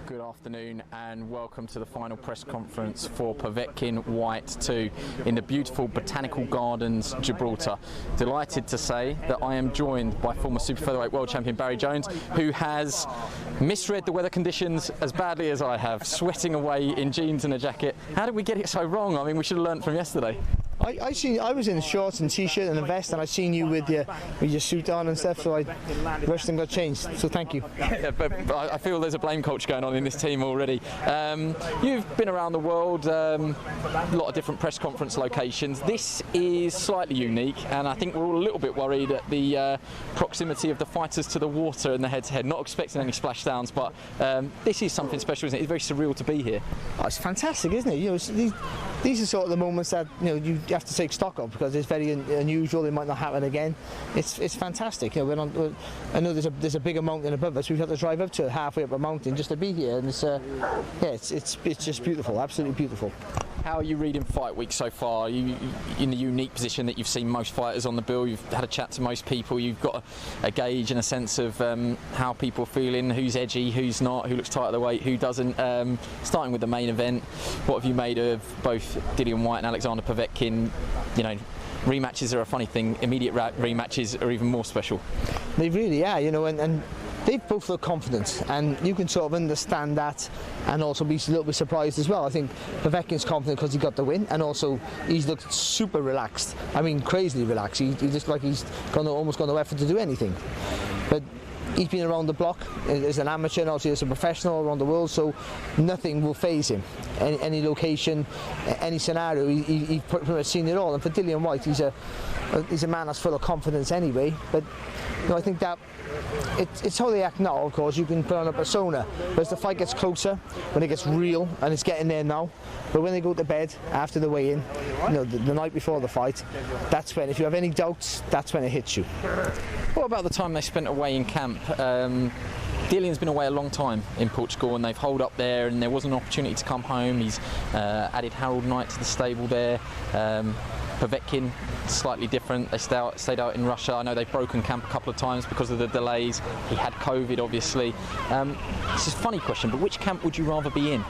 Good afternoon and welcome to the final press conference for Povetkin Whyte 2 in the beautiful Botanical Gardens, Gibraltar. Delighted to say that I am joined by former super featherweight world champion Barry Jones, who has misread the weather conditions as badly as I have, sweating away in jeans and a jacket. How did we get it so wrong? I mean, we should have learnt from yesterday. I was in shorts and t-shirt and a vest, and I seen you with your suit on and stuff, so I rushed and got changed, so thank you. Yeah, but I feel there's a blame culture going on in this team already. You've been around the world, a lot of different press conference locations. This is slightly unique, and I think we're all a little bit worried at the proximity of the fighters to the water in the head-to-head. Not expecting any splashdowns, but this is something special, isn't it? It's very surreal to be here. Oh, it's fantastic, isn't it? You know, these are sort of the moments that you have to take stock of, because it's very unusual. It might not happen again. It's fantastic. You know, I know there's a bigger mountain above us. We've had to drive up to halfway up a mountain just to be here, and it's just beautiful, absolutely beautiful. How are you reading fight week so far? Are you in the unique position that you've seen most fighters on the bill? You've had a chat to most people. You've got a gauge and a sense of how people are feeling, who's edgy, who's not, who looks tight at the weight, who doesn't. Starting with the main event, what have you made of both Dillian Whyte and Alexander Povetkin? You know, rematches are a funny thing. Immediate rematches are even more special. They really are, you know, and they've both looked confident, and you can sort of understand that and also be a little bit surprised as well. I think Povetkin's confident because he got the win, and also he's looked super relaxed. I mean, crazily relaxed. He just like he's almost got no effort to do anything. But he's been around the block as an amateur and also as a professional around the world, so nothing will faze him. Any location, any scenario, he's pretty much seen it all. And for Dillian Whyte, he's a man that's full of confidence anyway. But you know, I think that it's how they act now. Of course, you can put on a persona, but as the fight gets closer, when it gets real, and it's getting there now. But when they go to bed after the weigh-in, you know, the night before the fight, that's when, if you have any doubts, that's when it hits you. What about the time they spent away in camp? Dillian's been away a long time in Portugal, and they've holed up there, and there was an opportunity to come home. He's added Harold Knight to the stable there. Povetkin, slightly different. They stayed out in Russia. I know they've broken camp a couple of times because of the delays. He had COVID, obviously. This is a funny question, but which camp would you rather be in?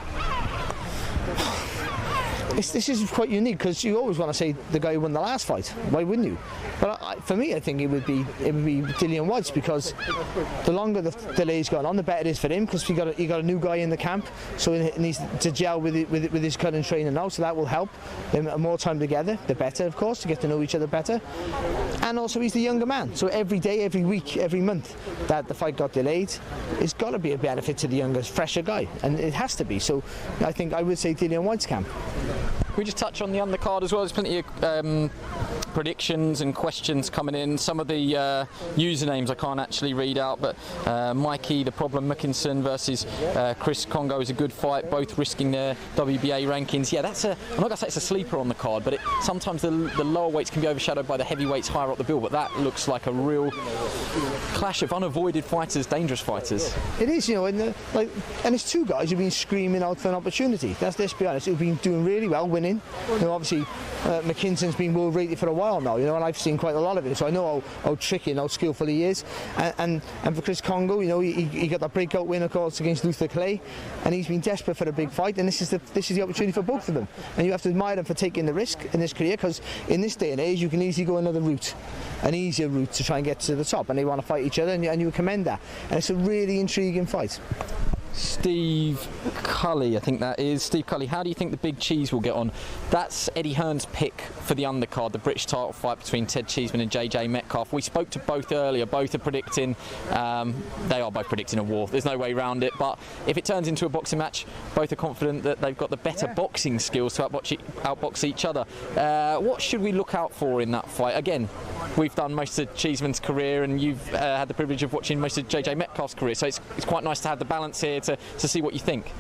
This is quite unique, because you always want to say the guy who won the last fight. Why wouldn't you? But for me, I think it would be Dillian Whyte's, because the longer the delay's gone on, the better it is for him, because he got a new guy in the camp, so he needs to gel with his current trainer now, so that will help. More time together, the better, of course, to get to know each other better. And also, he's the younger man, so every day, every week, every month that the fight got delayed, it's got to be a benefit to the younger, fresher guy, and it has to be. So I think I would say Dillian Whyte's camp. We just touch on the undercard as well. There's plenty of predictions and questions coming in. Some of the usernames I can't actually read out, but Mikey, the problem Mackinson versus Chris Congo is a good fight, both risking their WBA rankings. Yeah, I'm not going to say it's a sleeper on the card, but sometimes the lower weights can be overshadowed by the heavyweights higher up the bill, but that looks like a real clash of unavoided fighters, dangerous fighters. It is, you know, and it's two guys who've been screaming out for an opportunity. Let's be honest, who've been doing really well, winning. You know, obviously, Mackinson's been world rated for a while now, you know, and I've seen quite a lot of it, so I know how tricky and how skillful he is. And for Chris Congo, you know, he got that breakout win, of course, against Luther Clay, and he's been desperate for a big fight, and this is the opportunity for both of them. And you have to admire them for taking the risk in this career, because in this day and age, you can easily go another route, an easier route to try and get to the top, and they want to fight each other, and you commend that. And it's a really intriguing fight. Steve Cully, I think that is. Steve Cully, how do you think the big cheese will get on? That's Eddie Hearn's pick for the undercard, the British title fight between Ted Cheeseman and JJ Metcalf. We spoke to both earlier, both are predicting, they are both predicting a war. There's no way around it, but if it turns into a boxing match, both are confident that they've got the better boxing skills to outbox each other. What should we look out for in that fight? Again, we've done most of Cheeseman's career, and you've had the privilege of watching most of JJ Metcalf's career, so it's quite nice to have the balance here to see what you think.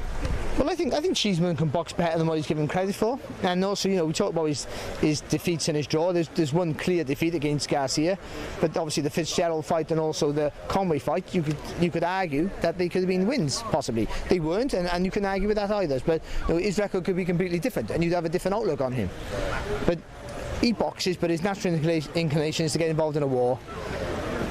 Well, I think Cheeseman can box better than what he's given credit for, and also, you know, we talk about his defeats and his draw. There's one clear defeat against Garcia, but obviously the Fitzgerald fight and also the Conway fight, you could argue that they could have been wins, possibly. They weren't, and you can argue with that either. But you know, his record could be completely different, and you'd have a different outlook on him. But he boxes, but his natural inclination is to get involved in a war.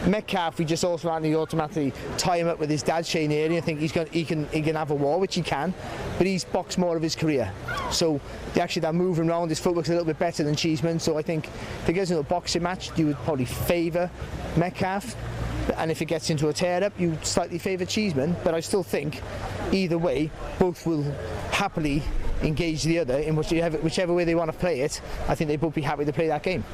Metcalf, we just automatically tie him up with his dad, Shane Early. I think he can have a war, which he can, but he's boxed more of his career. So that moving around, his footwork's a little bit better than Cheeseman. So I think if it gets into a boxing match, you would probably favour Metcalf, and if it gets into a tear-up, you slightly favour Cheeseman. But I still think either way, both will happily engage the other in whichever way they want to play it. I think they'd both be happy to play that game.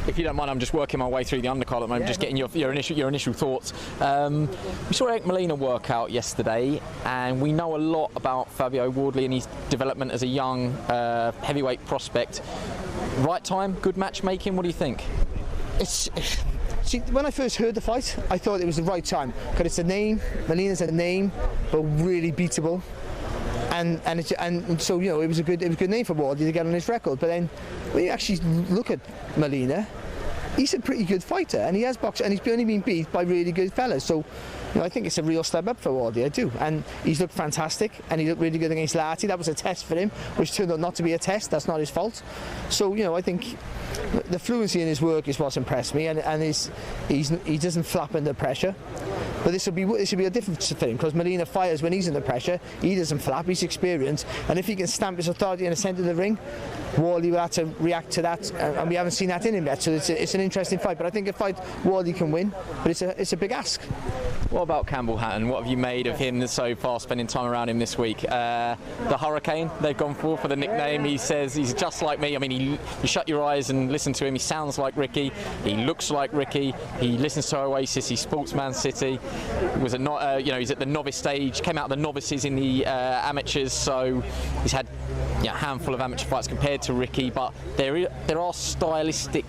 If you don't mind, I'm just working my way through the undercard at the moment, just getting your initial thoughts. We saw Eric Molina work out yesterday, and we know a lot about Fabio Wardley and his development as a young heavyweight prospect. Right time, good matchmaking. What do you think? See, when I first heard the fight, I thought it was the right time because it's a name. Molina's a name, but really beatable. And so it was a good name for Wardley to get on his record. But then when you actually look at Molina, he's a pretty good fighter, and he has boxed, and he's only been beat by really good fellas. So I think it's a real step up for Wardley. I do, and he's looked fantastic, and he looked really good against Larty. That was a test for him, which turned out not to be a test. That's not his fault. So I think the fluency in his work is what's impressed me, and he doesn't flap under pressure. But this will be a difference for him because Molina fires when he's under pressure. He doesn't flap. He's experienced, and if he can stamp his authority in the centre of the ring, Wardley will have to react to that, and we haven't seen that in him yet. So it's an interesting fight. But I think a fight Wardley can win, but it's a big ask. What about Campbell Hatton? What have you made of him so far, spending time around him this week? The Hurricane they've gone for the nickname. He says he's just like me. I mean, you shut your eyes and listen to him. He sounds like Ricky. He looks like Ricky. He listens to Oasis. He sports Man City. Was he's at the novice stage. Came out of the novices in the amateurs. So he's had a handful of amateur fights compared to Ricky. But there are stylistic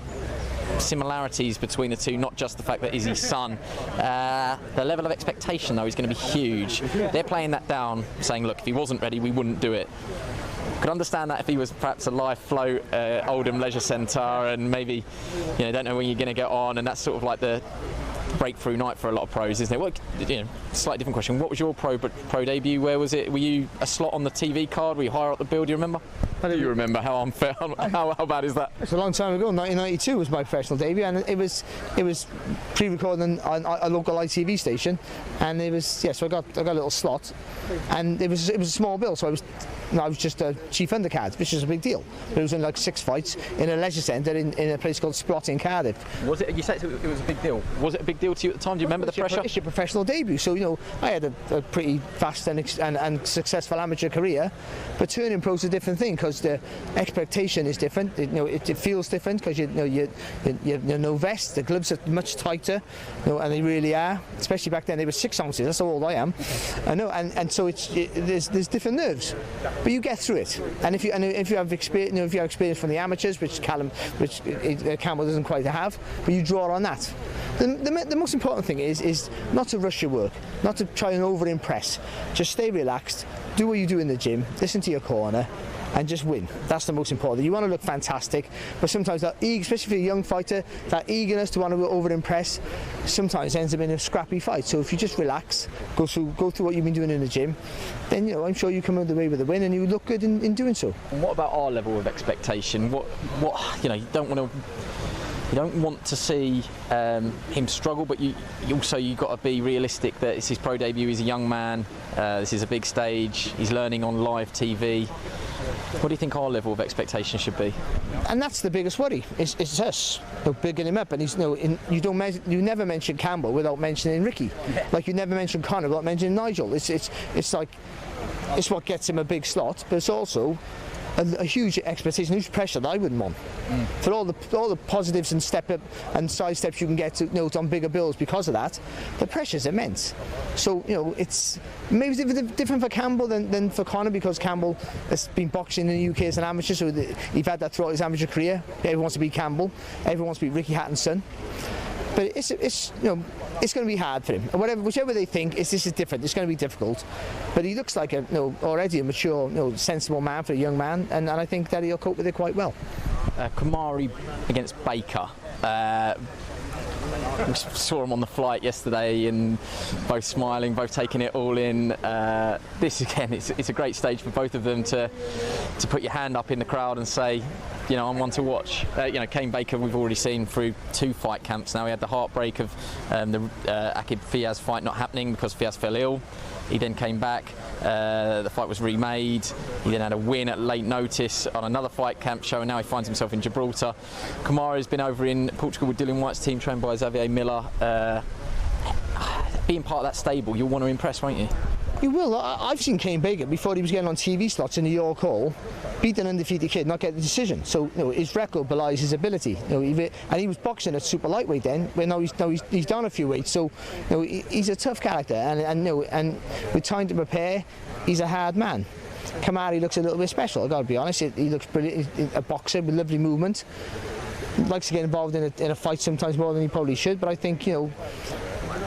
similarities between the two, not just the fact that he's his son. The level of expectation, though, is going to be huge. They're playing that down, saying, look, if he wasn't ready, we wouldn't do it. Could understand that if he was perhaps a live float Oldham Leisure Centre, and maybe don't know when you're going to get on, and that's sort of like the breakthrough night for a lot of pros, isn't it? Slightly different question. What was your pro debut? Where was it? Were you a slot on the TV card? Were you higher up the bill? Do you remember? Do you remember how unfair? How bad is that? It's a long time ago. 1992 was my professional debut, and it was pre-recorded on a local ITV station, and it was so I got a little slot, and it was a small bill, so I was just a chief undercard, which is a big deal. But it was in like 6 fights in a leisure centre in a place called Sprott in Cardiff. Was it? You said it was a big deal. Was it a big deal to you at the time? Do you remember the pressure? It's your professional debut, so I had a pretty fast and successful amateur career, but turning pro is a different thing because the expectation is different. It feels different because you're no vest. The gloves are much tighter, and they really are. Especially back then, they were 6 ounces. That's how old I am. I know, and so there's different nerves, but you get through it. And if you have experience, if you have experience from the amateurs, which Campbell doesn't quite have, but you draw on that. The most important thing is not to rush your work, not to try and over-impress. Just stay relaxed, do what you do in the gym, listen to your corner, and just win. That's the most important. You want to look fantastic, but sometimes that, especially for a young fighter, that eagerness to want to over-impress sometimes ends up in a scrappy fight. So if you just relax, go through what you've been doing in the gym, then I'm sure you come out the way with a win, and you look good in doing so. And what about our level of expectation? What you don't want to see him struggle, but you've got to be realistic that it's his pro debut. He's a young man. This is a big stage. He's learning on live TV. What do you think our level of expectation should be? And that's the biggest worry. It's us. Bigging him up, and he's you never mention Campbell without mentioning Ricky. Like you never mention Conor without mentioning Nigel. It's what gets him a big slot, but it's also a huge expectation, huge pressure that I wouldn't want. For all the positives and step up and side steps you can get to on bigger bills because of that, the pressure's immense. So it's maybe different for Campbell than for Conor, because Campbell has been boxing in the UK as an amateur, so he's had that throughout his amateur career. Everyone wants to beat Campbell. Everyone wants to beat Ricky Hatton's son. But it's going to be hard for him. Whichever they think, this is different. It's going to be difficult. But he looks like already a mature, sensible man for a young man, and I think that he'll cope with it quite well. Kamari against Baker. We saw him on the flight yesterday, and both smiling, both taking it all in. This again, it's a great stage for both of them to put your hand up in the crowd and say, I'm one to watch. Kane Baker, we've already seen through 2 fight camps now. He had the heartbreak of the Akib Fiaz fight not happening because Fiaz fell ill. He then came back. The fight was remade. He then had a win at late notice on another fight camp show, and now he finds himself in Gibraltar. Kamara's been over in Portugal with Dillian Whyte's team, trained by Xavier Miller. Being part of that stable, you'll want to impress, won't you? You will. I've seen Kane Baker before he was getting on TV slots in New York Hall, beat an undefeated kid, not get the decision. So his record belies his ability. And he was boxing at super lightweight then. But now he's down a few weights. So he's a tough character, and with time to prepare, he's a hard man. Kamari looks a little bit special. I got to be honest. He looks brilliant. He's a boxer with lovely movement. He likes to get involved in a fight sometimes more than he probably should. But I think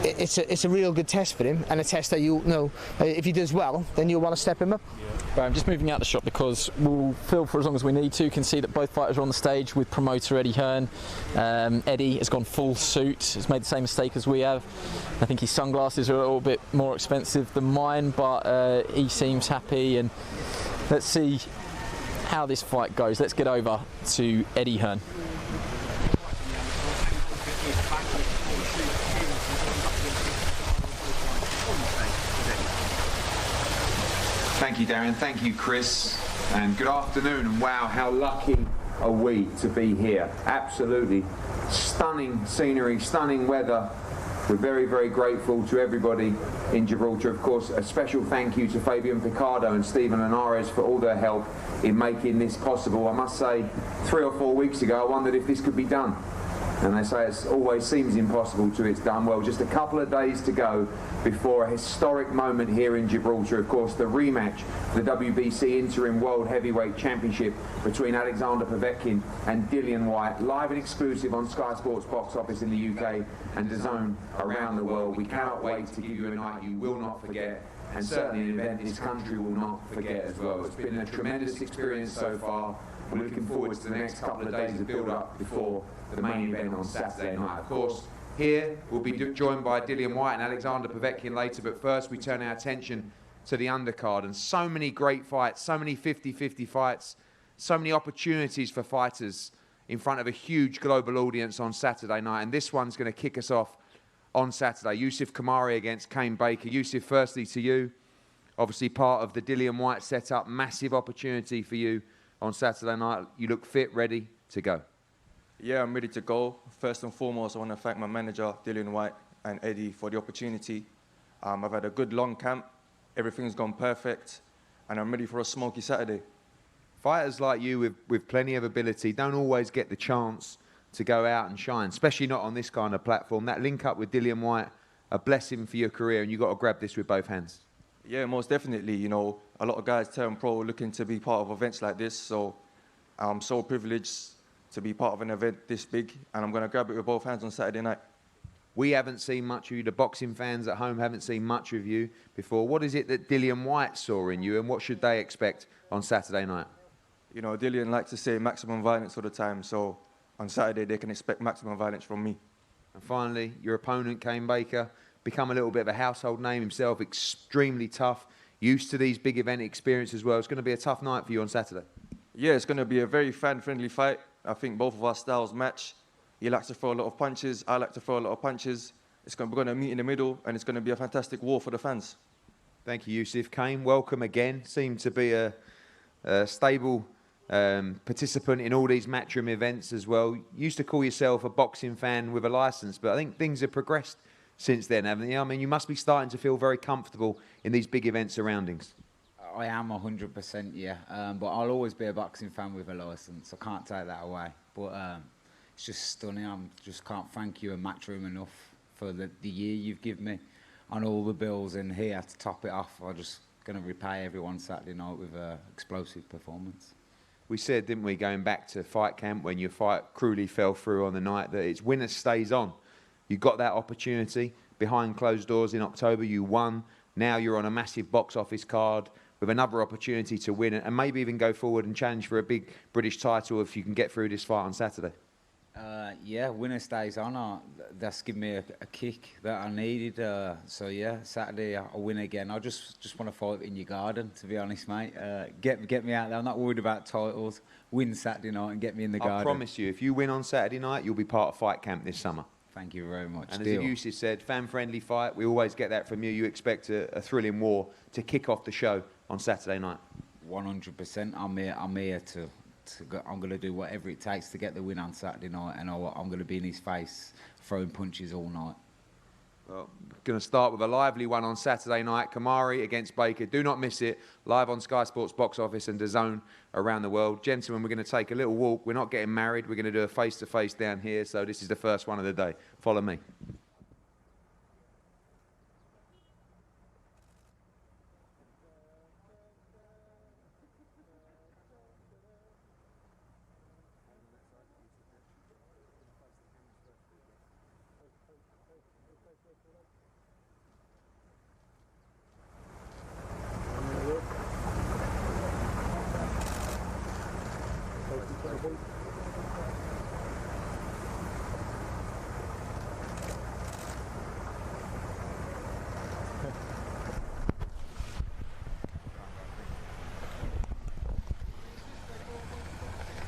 it's a real good test for him, and a test that if he does well, then you'll want to step him up. Right, I'm just moving out the shop because we'll film for as long as we need to. You can see that both fighters are on the stage with promoter Eddie Hearn. Eddie has gone full suit, has made the same mistake as we have. I think his sunglasses are a little bit more expensive than mine, but he seems happy, and let's see how this fight goes. Let's get over to Eddie Hearn. Thank you, Darren. Thank you, Chris. And good afternoon. And wow, how lucky are we to be here. Absolutely stunning scenery, stunning weather. We're very, very grateful to everybody in Gibraltar. Of course, a special thank you to Fabian Picardo and Stephen Linares for all their help in making this possible. I must say, 3 or 4 weeks ago, I wondered if this could be done. And they say it always seems impossible till it's done. Well, just a couple of days to go before a historic moment here in Gibraltar. Of course, the rematch for the WBC Interim World Heavyweight Championship between Alexander Povetkin and Dillian Whyte, live and exclusive on Sky Sports Box Office in the UK and DAZN around the world. We cannot wait to give you a night you will not forget, and certainly an event this country will not forget as well. It's been a tremendous experience so far. We're looking forward to the next couple of days of build-up before the main event on Saturday night. Of course, here we'll be joined by Dillian Whyte and Alexander Povetkin later, but first we turn our attention to the undercard. And so many great fights, so many 50-50 fights, so many opportunities for fighters in front of a huge global audience on Saturday night. And this one's going to kick us off on Saturday. Yusuf Kamari against Kane Baker. Yusuf, firstly to you, obviously part of the Dillian Whyte setup, massive opportunity for you on Saturday night. You look fit, ready to go. Yeah, I'm ready to go. First and foremost, I want to thank my manager, Dillian Whyte, and Eddie for the opportunity. I've had a good long camp. Everything's gone perfect, and I'm ready for a smoky Saturday. Fighters like you with plenty of ability don't always get the chance to go out and shine, especially not on this kind of platform. That link up with Dillian Whyte, a blessing for your career, and you've got to grab this with both hands. Yeah, most definitely. A lot of guys turn pro looking to be part of events like this, so I'm so privileged to be part of an event this big, and I'm going to grab it with both hands on Saturday night. We haven't seen much of you. The boxing fans at home haven't seen much of you before. What is it that Dillian Whyte saw in you, and what should they expect on Saturday night? Dillian likes to say maximum violence all the time, so on Saturday they can expect maximum violence from me. And finally, your opponent, Kane Baker, become a little bit of a household name himself, extremely tough, used to these big event experiences as well. It's going to be a tough night for you on Saturday. Yeah, it's going to be a very fan-friendly fight. I think both of our styles match. He likes to throw a lot of punches. I like to throw a lot of punches. We're going to meet in the middle, and it's going to be a fantastic war for the fans. Thank you, Yusuf. Kane, welcome again. Seem to be a stable participant in all these matchroom events as well. You used to call yourself a boxing fan with a licence, but I think things have progressed since then, haven't they? I mean, you must be starting to feel very comfortable in these big event surroundings. I am 100%, yeah. But I'll always be a boxing fan with a licence. I can't take that away. But it's just stunning. I just can't thank you and Matchroom enough for the year you've given me and all the bills in here to top it off. I'm just going to repay everyone Saturday night with an explosive performance. We said, didn't we, going back to fight camp when your fight cruelly fell through on the night, that it's winner stays on. You got that opportunity behind closed doors in October. You won. Now you're on a massive box office card with another opportunity to win and maybe even go forward and challenge for a big British title if you can get through this fight on Saturday. Yeah, winner stays on. That's given me a kick that I needed. So yeah, Saturday I'll win again. I just want to fight in your garden, to be honest, mate. Get me out there. I'm not worried about titles. Win Saturday night and get me in the garden. I promise you, if you win on Saturday night, you'll be part of Fight Camp this summer. Thank you very much. And as Yusuf said, fan-friendly fight. We always get that from you. You expect a thrilling war to kick off the show on Saturday night. 100%. I'm here to go. I'm going to do whatever it takes to get the win on Saturday night, and I'm going to be in his face throwing punches all night. Well, going to start with a lively one on Saturday night. Kamari against Baker. Do not miss it. Live on Sky Sports Box Office and DAZN around the world. Gentlemen, we're going to take a little walk. We're not getting married. We're going to do a face-to-face down here. So this is the first one of the day. Follow me.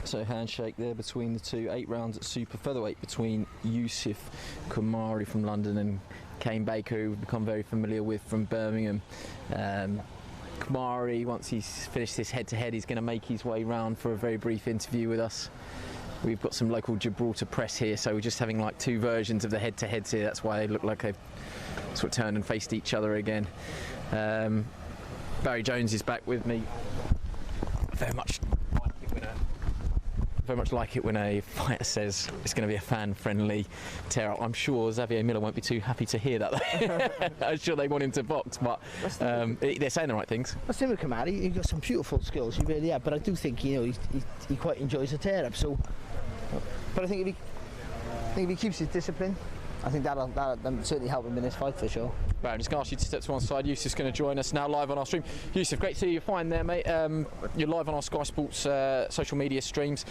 So handshake there between the two. 8 rounds at super featherweight between Yusuf Kamari from London and Kane Baker, who we've become very familiar with from Birmingham. Kamari, once he's finished this head-to-head, he's going to make his way round for a very brief interview with us. We've got some local Gibraltar press here, so we're just having like 2 versions of the head-to-heads here. That's why they look like they've sort of turned and faced each other again. Barry Jones is back with me. Very much like it when a fighter says it's going to be a fan-friendly tear-up. I'm sure Xavier Miller won't be too happy to hear that. I'm sure they want him to box, but they're saying the right things. What's the with Kamari? He's got some beautiful skills, he really has. But I do think he quite enjoys a tear-up. So, but I think if he keeps his discipline, I think that'll certainly help him in this fight for sure. Right, I'm just going to ask you to step to one side. Yusuf's going to join us now live on our stream. Yusuf, great to see you fine there, mate. You're live on our Sky Sports social media streams.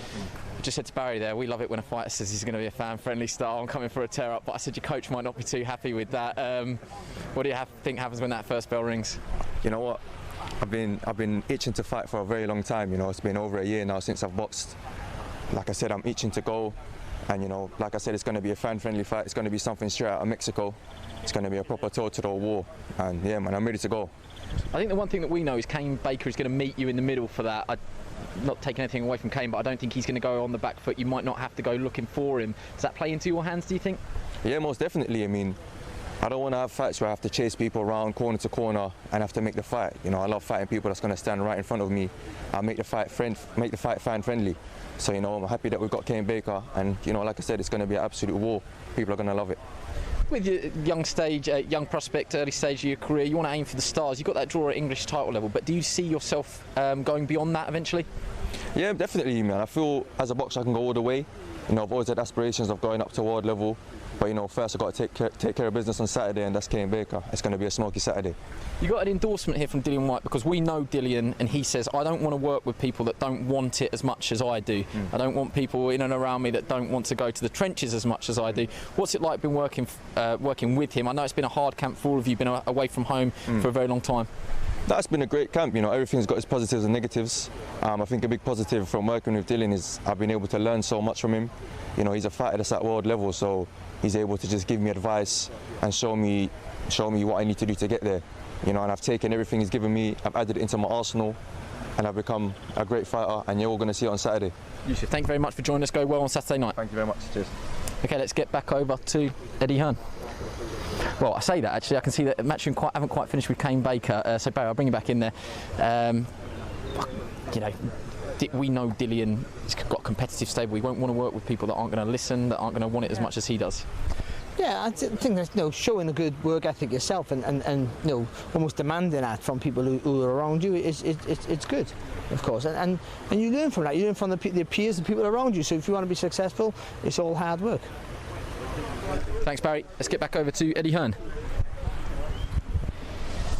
I just said to Barry there, we love it when a fighter says he's going to be a fan-friendly style. I'm coming for a tear-up, but I said your coach might not be too happy with that. What do you think happens when that first bell rings? You know what? I've been itching to fight for a very long time. You know, it's been over a year now since I've boxed. Like I said, I'm itching to go. And, you know, like I said, it's going to be a fan-friendly fight. It's going to be something straight out of Mexico. It's going to be a proper toe-to-toe war. And, yeah, man, I'm ready to go. I think the one thing that we know is Kane Baker is going to meet you in the middle for that. I'm not taking anything away from Kane, but I don't think he's going to go on the back foot. You might not have to go looking for him. Does that play into your hands, do you think? Yeah, most definitely. I mean, I don't want to have fights where I have to chase people around corner to corner and have to make the fight. You know, I love fighting people that's going to stand right in front of me and make the fight fan-friendly. So, you know, I'm happy that we've got Kane Baker, and, you know, like I said, it's going to be an absolute war. People are going to love it. With your young prospect, early stage of your career, you want to aim for the stars. You've got that draw at English title level, but do you see yourself going beyond that eventually? Yeah, definitely, man. I feel as a boxer I can go all the way. You know, I've always had aspirations of going up to world level. But, you know, first I've got to take care of business on Saturday, and that's Kane Baker. It's going to be a smoky Saturday. You got an endorsement here from Dillian Whyte, because we know Dillian, and he says, I don't want to work with people that don't want it as much as I do. I don't want people in and around me that don't want to go to the trenches as much as I do. What's it like been working with him? I know it's been a hard camp for all of you, been away from home for a very long time. That's been a great camp. You know, everything's got its positives and negatives. I think a big positive from working with Dillian is I've been able to learn so much from him. You know, he's a fighter that's at world level, so he's able to just give me advice and show me what I need to do to get there. You know, and I've taken everything he's given me, I've added it into my arsenal, and I've become a great fighter, and you're all going to see it on Saturday. Yusuf, thank you very much for joining us. Go well on Saturday night. Thank you very much. Cheers. Okay, let's get back over to Eddie Hearn. Well, I say that actually, I can see that matching haven't quite finished with Kane Baker. So Barry, I'll bring you back in there. You know, we know Dillian has got a competitive stable. We won't want to work with people that aren't going to listen, that aren't going to want it as much as he does. Yeah, I think that, you know, showing a good work ethic yourself and you know, almost demanding that from people who are around you it's good, of course, and you learn from that. You learn from the peers, the people around you. So if you want to be successful, it's all hard work. Thanks, Barry. Let's get back over to Eddie Hearn.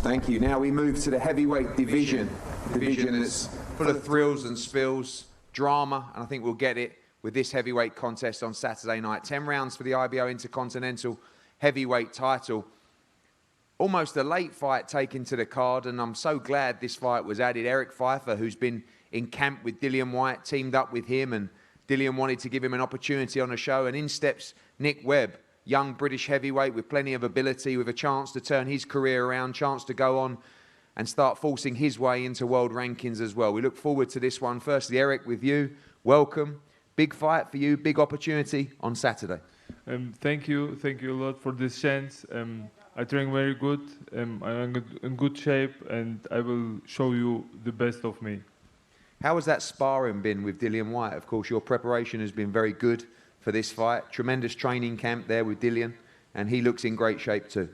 Thank you. Now we move to the heavyweight division. Division that's full of thrills and spills, drama, and I think we'll get it with this heavyweight contest on Saturday night. 10 rounds for the IBO Intercontinental Heavyweight title. Almost a late fight taken to the card, and I'm so glad this fight was added. Eric Pfeiffer, who's been in camp with Dillian Whyte, teamed up with him, and Dillian wanted to give him an opportunity on the show, and in steps Nick Webb, young British heavyweight with plenty of ability, with a chance to turn his career around, chance to go on and start forcing his way into world rankings as well. We look forward to this one. Firstly, Eric, with you, welcome. Big fight for you, big opportunity on Saturday. Thank you a lot for this chance. I train very good, I'm in good shape, and I will show you the best of me. How has that sparring been with Dillian Whyte? Of course, your preparation has been very good for this fight. Tremendous training camp there with Dillian, and he looks in great shape too.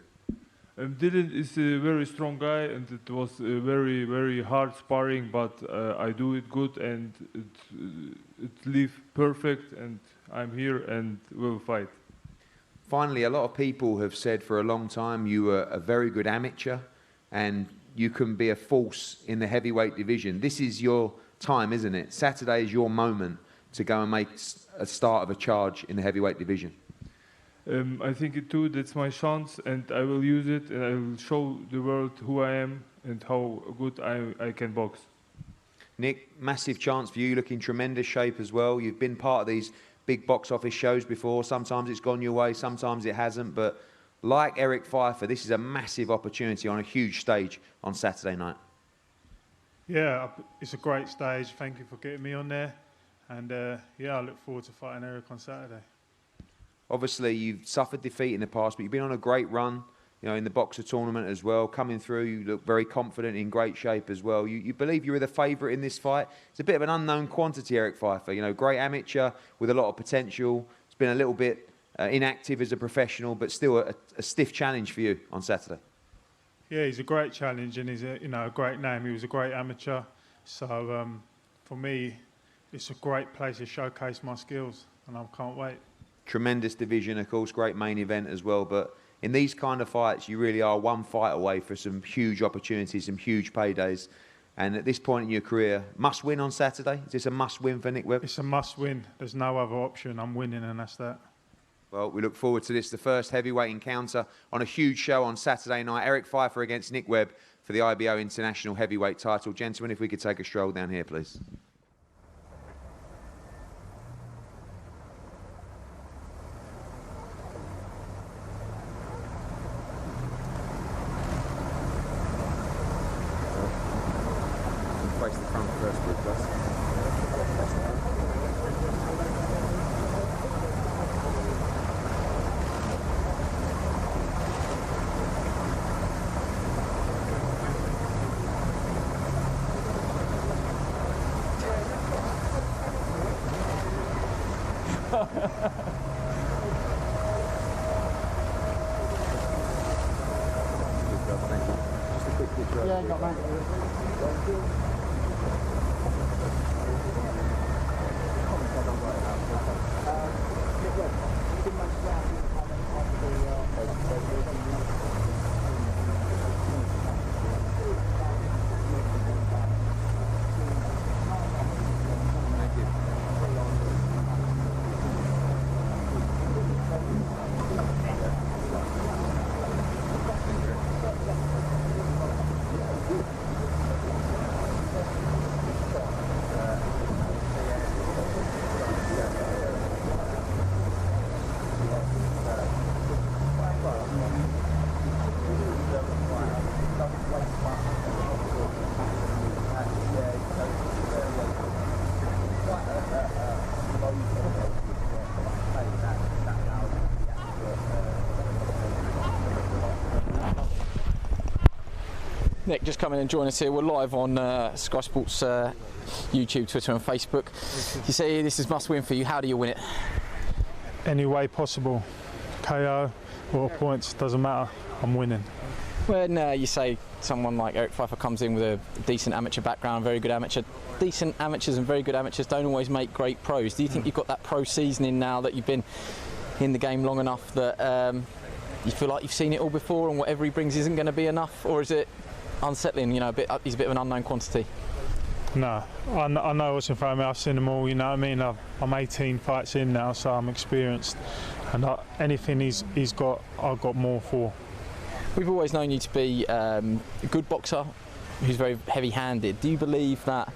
Dillian is a very strong guy, and it was a very, very hard sparring, but I do it good, and it leaves perfect, and I'm here and will fight. Finally, a lot of people have said for a long time you were a very good amateur and you can be a force in the heavyweight division. This is your time, isn't it? Saturday is your moment to go and make a start of a charge in the heavyweight division. I think it too, that's my chance, and I will use it, and I will show the world who I am and how good I can box. Nick, massive chance for you. You look in tremendous shape as well. You've been part of these big box office shows before. Sometimes it's gone your way, sometimes it hasn't. But like Eric Pfeiffer, this is a massive opportunity on a huge stage on Saturday night. Yeah, it's a great stage. Thank you for getting me on there. And yeah, I look forward to fighting Eric on Saturday. Obviously, you've suffered defeat in the past, but you've been on a great run, you know, in the boxer tournament as well. Coming through, you look very confident, in great shape as well. You believe you were the favourite in this fight. It's a bit of an unknown quantity, Eric Pfeiffer. You know, great amateur with a lot of potential. It's been a little bit inactive as a professional, but still a stiff challenge for you on Saturday. Yeah, he's a great challenge, and he's a great name. He was a great amateur, so for me, it's a great place to showcase my skills, and I can't wait. Tremendous division, of course, great main event as well, but in these kind of fights, you really are one fight away for some huge opportunities, some huge paydays. And at this point in your career, must win on Saturday? Is this a must win for Nick Webb? It's a must win. There's no other option. I'm winning, and that's that. Well, we look forward to this, the first heavyweight encounter on a huge show on Saturday night. Eric Pfeiffer against Nick Webb for the IBO International Heavyweight title. Gentlemen, if we could take a stroll down here, please. Face the front first, please. Yeah, I got that. Nick, just come in and join us here. We're live on Sky Sports YouTube, Twitter and Facebook. You say this is must win for you. How do you win it? Any way possible. KO or points, doesn't matter. I'm winning. When you say someone like Eric Pfeiffer comes in with a decent amateur background, very good amateur, decent amateurs and very good amateurs don't always make great pros. Do you think you've got that pro seasoning now that you've been in the game long enough that you feel like you've seen it all before and whatever he brings isn't going to be enough? Or is it unsettling, you know, he's a bit of an unknown quantity? No, I know what's in front of me. I've seen them all. You know what I mean? I'm 18 fights in now, so I'm experienced. And anything he's got, I've got more for. We've always known you to be a good boxer who's very heavy-handed. Do you believe that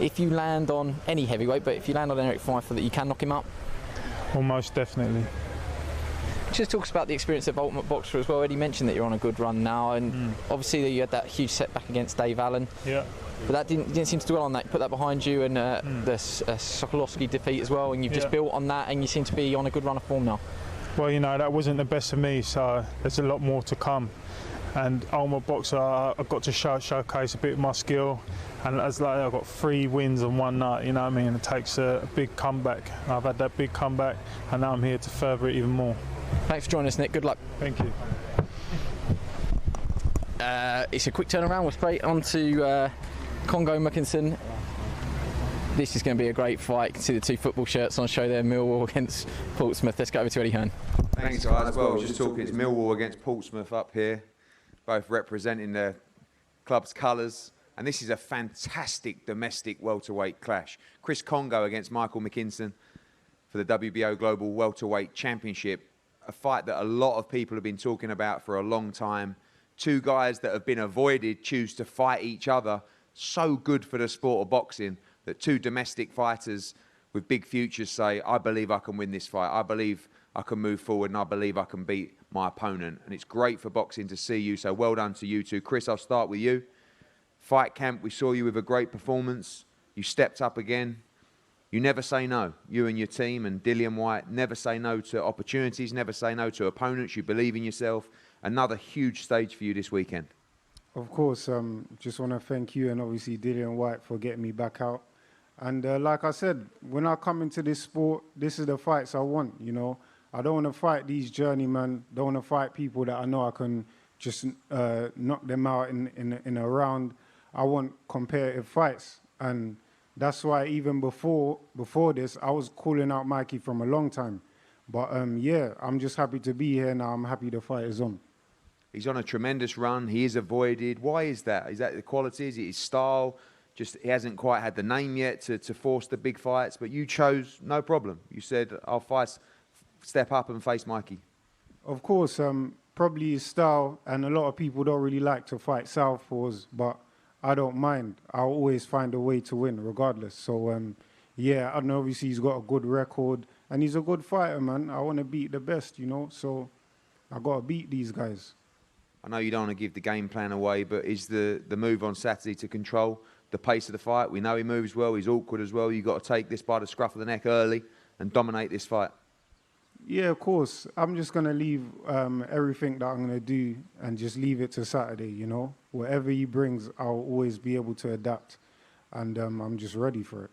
if you land on any heavyweight, but if you land on Eric Pfeiffer, that you can knock him up? Well, most definitely. Just talks about the experience of Ultimate Boxer as well. Eddie mentioned that you're on a good run now, and obviously you had that huge setback against Dave Allen. Yeah. But that didn't seem to dwell on that. You put that behind you, and the Sokolowski defeat as well, and you've just built on that, and you seem to be on a good run of form now. Well, you know, that wasn't the best of me, so there's a lot more to come. And Ultimate Boxer, I've got to showcase a bit of my skill. And as like I've got 3 wins on one night, you know what I mean? It takes a big comeback. I've had that big comeback, and now I'm here to further it even more. Thanks for joining us, Nick. Good luck. Thank you. It's a quick turnaround. We're straight on to Congo Mackinson. This is going to be a great fight. You can see the 2 football shirts on show there, Millwall against Portsmouth. Let's go over to Eddie Hearn. Thanks, guys. Well, just talking, it's Millwall against Portsmouth up here, both representing their club's colours. And this is a fantastic domestic welterweight clash. Chris Congo against Michael Mackinson for the WBO Global Welterweight Championship. A fight that a lot of people have been talking about for a long time. 2 guys that have been avoided choose to fight each other. So good for the sport of boxing that 2 domestic fighters with big futures say, I believe I can win this fight. I believe I can move forward, and I believe I can beat my opponent. And it's great for boxing to see you. So well done to you 2. Chris, I'll start with you. Fight camp, we saw you with a great performance. You stepped up again. You never say no. You and your team and Dillian Whyte never say no to opportunities, never say no to opponents. You believe in yourself. Another huge stage for you this weekend. Of course, just want to thank you and obviously Dillian Whyte for getting me back out. And like I said, when I come into this sport, this is the fights I want, you know. I don't want to fight these journeymen. Don't want to fight people that I know I can just knock them out in a round. I want competitive fights. And that's why even before this, I was calling out Mikey from a long time. But yeah, I'm just happy to be here now. I'm happy the fight is on. He's on a tremendous run. He is avoided. Why is that? Is that the quality? Is it his style? Just he hasn't quite had the name yet to force the big fights. But you chose no problem. You said, I'll fight, step up and face Mikey. Of course, probably his style. And a lot of people don't really like to fight southpaws. But I don't mind. I'll always find a way to win regardless. So, yeah, and obviously he's got a good record. And he's a good fighter, man. I want to beat the best, you know. So I got to beat these guys. I know you don't want to give the game plan away, but is the move on Saturday to control the pace of the fight? We know he moves well. He's awkward as well. You've got to take this by the scruff of the neck early and dominate this fight. Yeah, of course. I'm just going to leave everything that I'm going to do and just leave it to Saturday, you know. Whatever he brings, I'll always be able to adapt. And I'm just ready for it.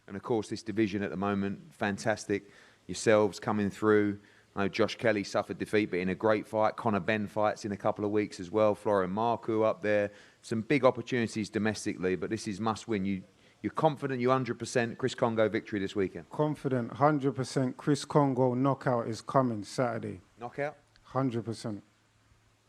And, of course, this division at the moment, fantastic. Yourselves coming through. I know Josh Kelly suffered defeat, but in a great fight. Conor Benn fights in a couple of weeks as well. Florian Marku up there. Some big opportunities domestically, but this is must-win. You're confident, you 100% Chris Congo victory this weekend? Confident, 100% Chris Congo knockout is coming Saturday. Knockout? 100%.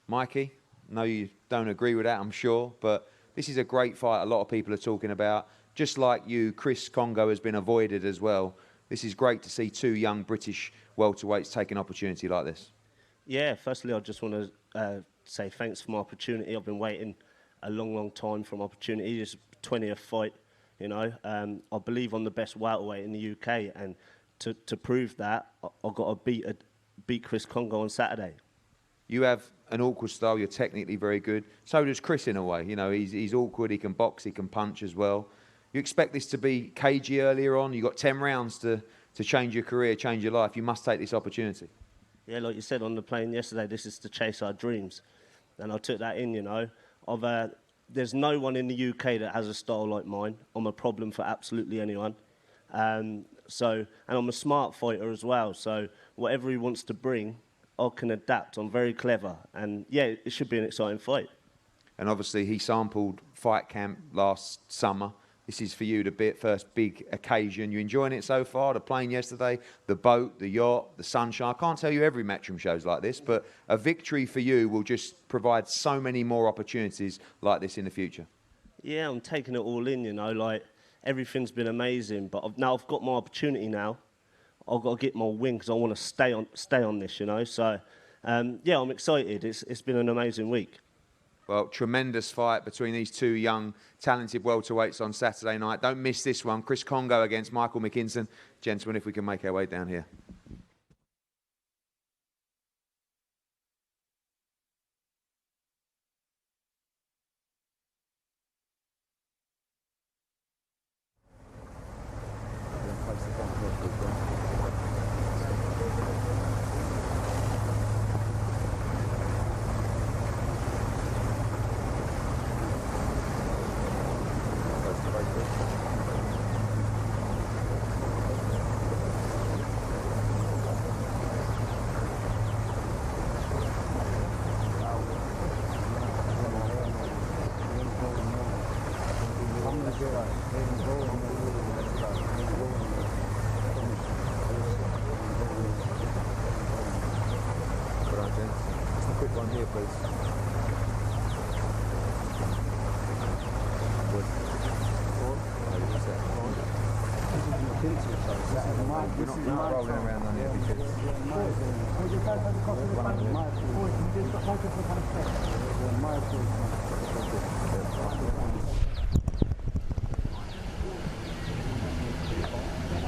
Mikey, no, you don't agree with that, I'm sure, but this is a great fight a lot of people are talking about. Just like you, Chris Congo has been avoided as well. This is great to see 2 young British welterweights take an opportunity like this. Yeah, firstly, I just want to say thanks for my opportunity. I've been waiting a long, long time for an opportunity. It's 20th fight, you know. I believe I'm the best welterweight in the UK, and to prove that, I've got to beat Chris Congo on Saturday. You have an awkward style. You're technically very good. So does Chris in a way. You know, he's awkward. He can box. He can punch as well. You expect this to be cagey earlier on. You've got 10 rounds to change your career, change your life. You must take this opportunity. Yeah, like you said on the plane yesterday, this is to chase our dreams. And I took that in, you know. There's no one in the UK that has a style like mine. I'm a problem for absolutely anyone. And I'm a smart fighter as well. So whatever he wants to bring, I can adapt. I'm very clever. And yeah, it should be an exciting fight. And obviously he sampled Fight Camp last summer. This is for you the first big occasion. You enjoying it so far? The plane yesterday, the boat, the yacht, the sunshine. I can't tell you every Matchroom show's like this, but a victory for you will just provide so many more opportunities like this in the future. Yeah, I'm taking it all in, you know, like, everything's been amazing, but now I've got my opportunity now. I've got to get my win because I want to stay on this, you know. So, yeah, I'm excited. It's been an amazing week. Well, tremendous fight between these two young, talented welterweights on Saturday night. Don't miss this one. Chris Congo against Michael Mackinson. Gentlemen, if we can make our way down here.